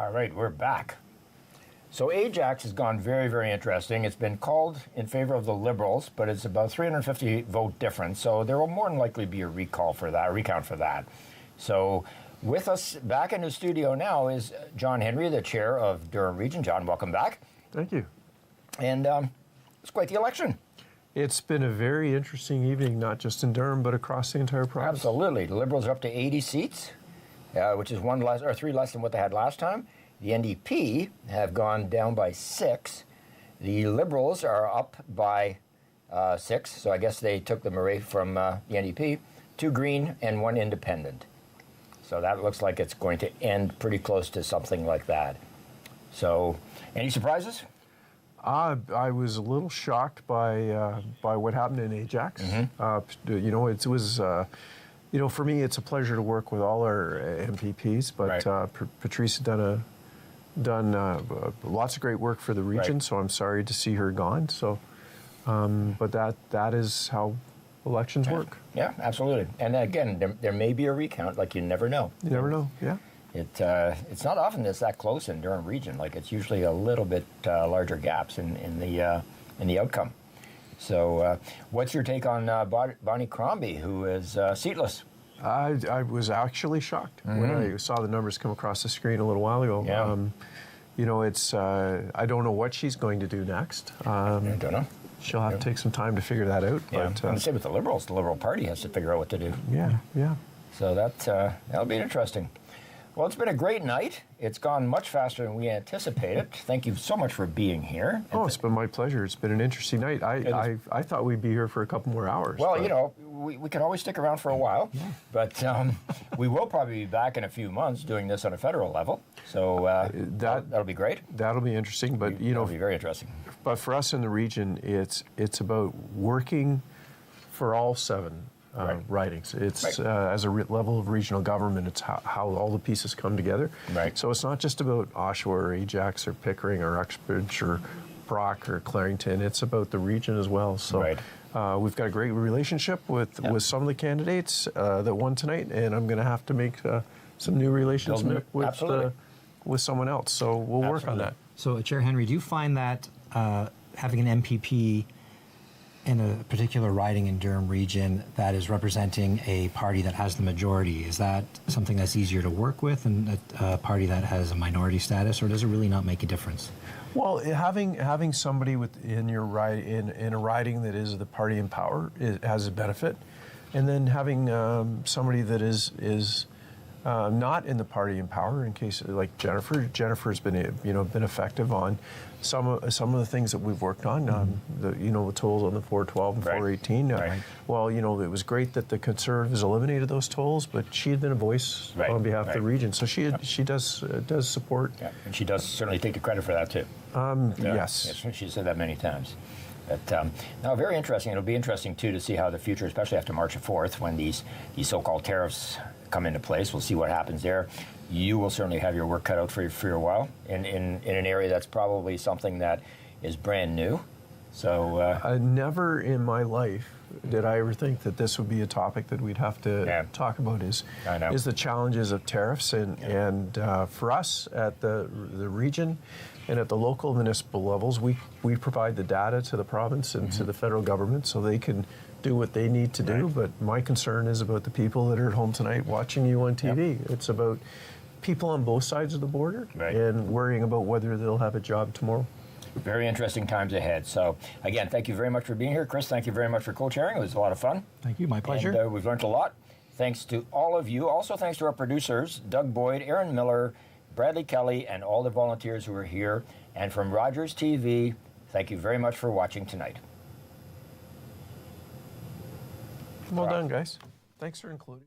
All right, we're back. So Ajax has gone very, very interesting. It's been called in favor of the Liberals, but it's about 350 vote difference. So there will more than likely be a recount for that. So with us back in the studio now is John Henry, the chair of Durham Region. John, welcome back. Thank you. And it's quite the election. It's been a very interesting evening, not just in Durham, but across the entire province. Absolutely. The Liberals are up to 80 seats, which is 3 less than what they had last time. The NDP have gone down by 6. The Liberals are up by 6, so I guess they took them away from the NDP. 2 Green and 1 Independent. So that looks like it's going to end pretty close to something like that. So, any surprises? I was a little shocked by what happened in Ajax. For me, it's a pleasure to work with all our MPPs, but right. Patrice had done lots of great work for the region, right. So I'm sorry to see her gone. So, but that is how elections work. Yeah, absolutely. And again, there may be a recount. Like, you never know. You never know. Yeah. It's not often it's that close in Durham Region. Like, it's usually a little bit larger gaps in the outcome. So, what's your take on Bonnie Crombie, who is seatless? I was actually shocked when I saw the numbers come across the screen a little while ago. Yeah. It's I don't know what she's going to do next. I don't know. She'll have to take some time to figure that out. Yeah. But, and the same with the Liberals. The Liberal Party has to figure out what to do. Yeah. So that'll be interesting. Well, it's been a great night. It's gone much faster than we anticipated. Thank you so much for being here. Oh, it's been my pleasure. It's been an interesting night. I thought we'd be here for a couple more hours. Well, we could always stick around for a while, but we will probably be back in a few months doing this on a federal level. So that'll be great. That'll be interesting, but it'll be very interesting. But for us in the region, it's about working for all 7. Ridings. It's right. As a level of regional government, it's how all the pieces come together. Right. So it's not just about Oshawa or Ajax or Pickering or Uxbridge or Brock or Clarington. It's about the region as well. So right. We've got a great relationship with some of the candidates that won tonight, and I'm going to have to make some new relationship with someone else. So we'll work on that. So, Chair Henry, do you find that having an MPP in a particular riding in Durham Region that is representing a party that has the majority, is that something that's easier to work with than a party that has a minority status, or does it really not make a difference? Well, having somebody in a riding that is the party in power has a benefit, and then having somebody that is not in the party in power, in case like Jennifer's been effective on some of the things that we've worked on. The tolls on the 412 and 418. Well, it was great that the Conservatives eliminated those tolls, but she had been a voice on behalf of the region, so she does support. Yeah, and she does certainly take the credit for that too. Yes, she said that many times. But now, very interesting. It'll be interesting too to see how the future, especially after March 4th, when these so-called tariffs come into place. We'll see what happens there. You will certainly have your work cut out for you for a while in an area that's probably something that is brand new. So never in my life did I ever think that this would be a topic that we'd have to talk about. Is the challenges of tariffs and for us at the region and at the local municipal levels, we provide the data to the province and to the federal government so they can do what they need to do. But my concern is about the people that are at home tonight watching you on TV. It's about people on both sides of the border and worrying about whether they'll have a job tomorrow. Very interesting times ahead. So, again, thank you very much for being here. Chris, thank you very much for co-chairing. It was a lot of fun. Thank you. My pleasure. And we've learned a lot. Thanks to all of you. Also, thanks to our producers, Doug Boyd, Aaron Miller, Bradley Kelly, and all the volunteers who are here. And from Rogers TV, thank you very much for watching tonight. Well done, guys. Thanks for including.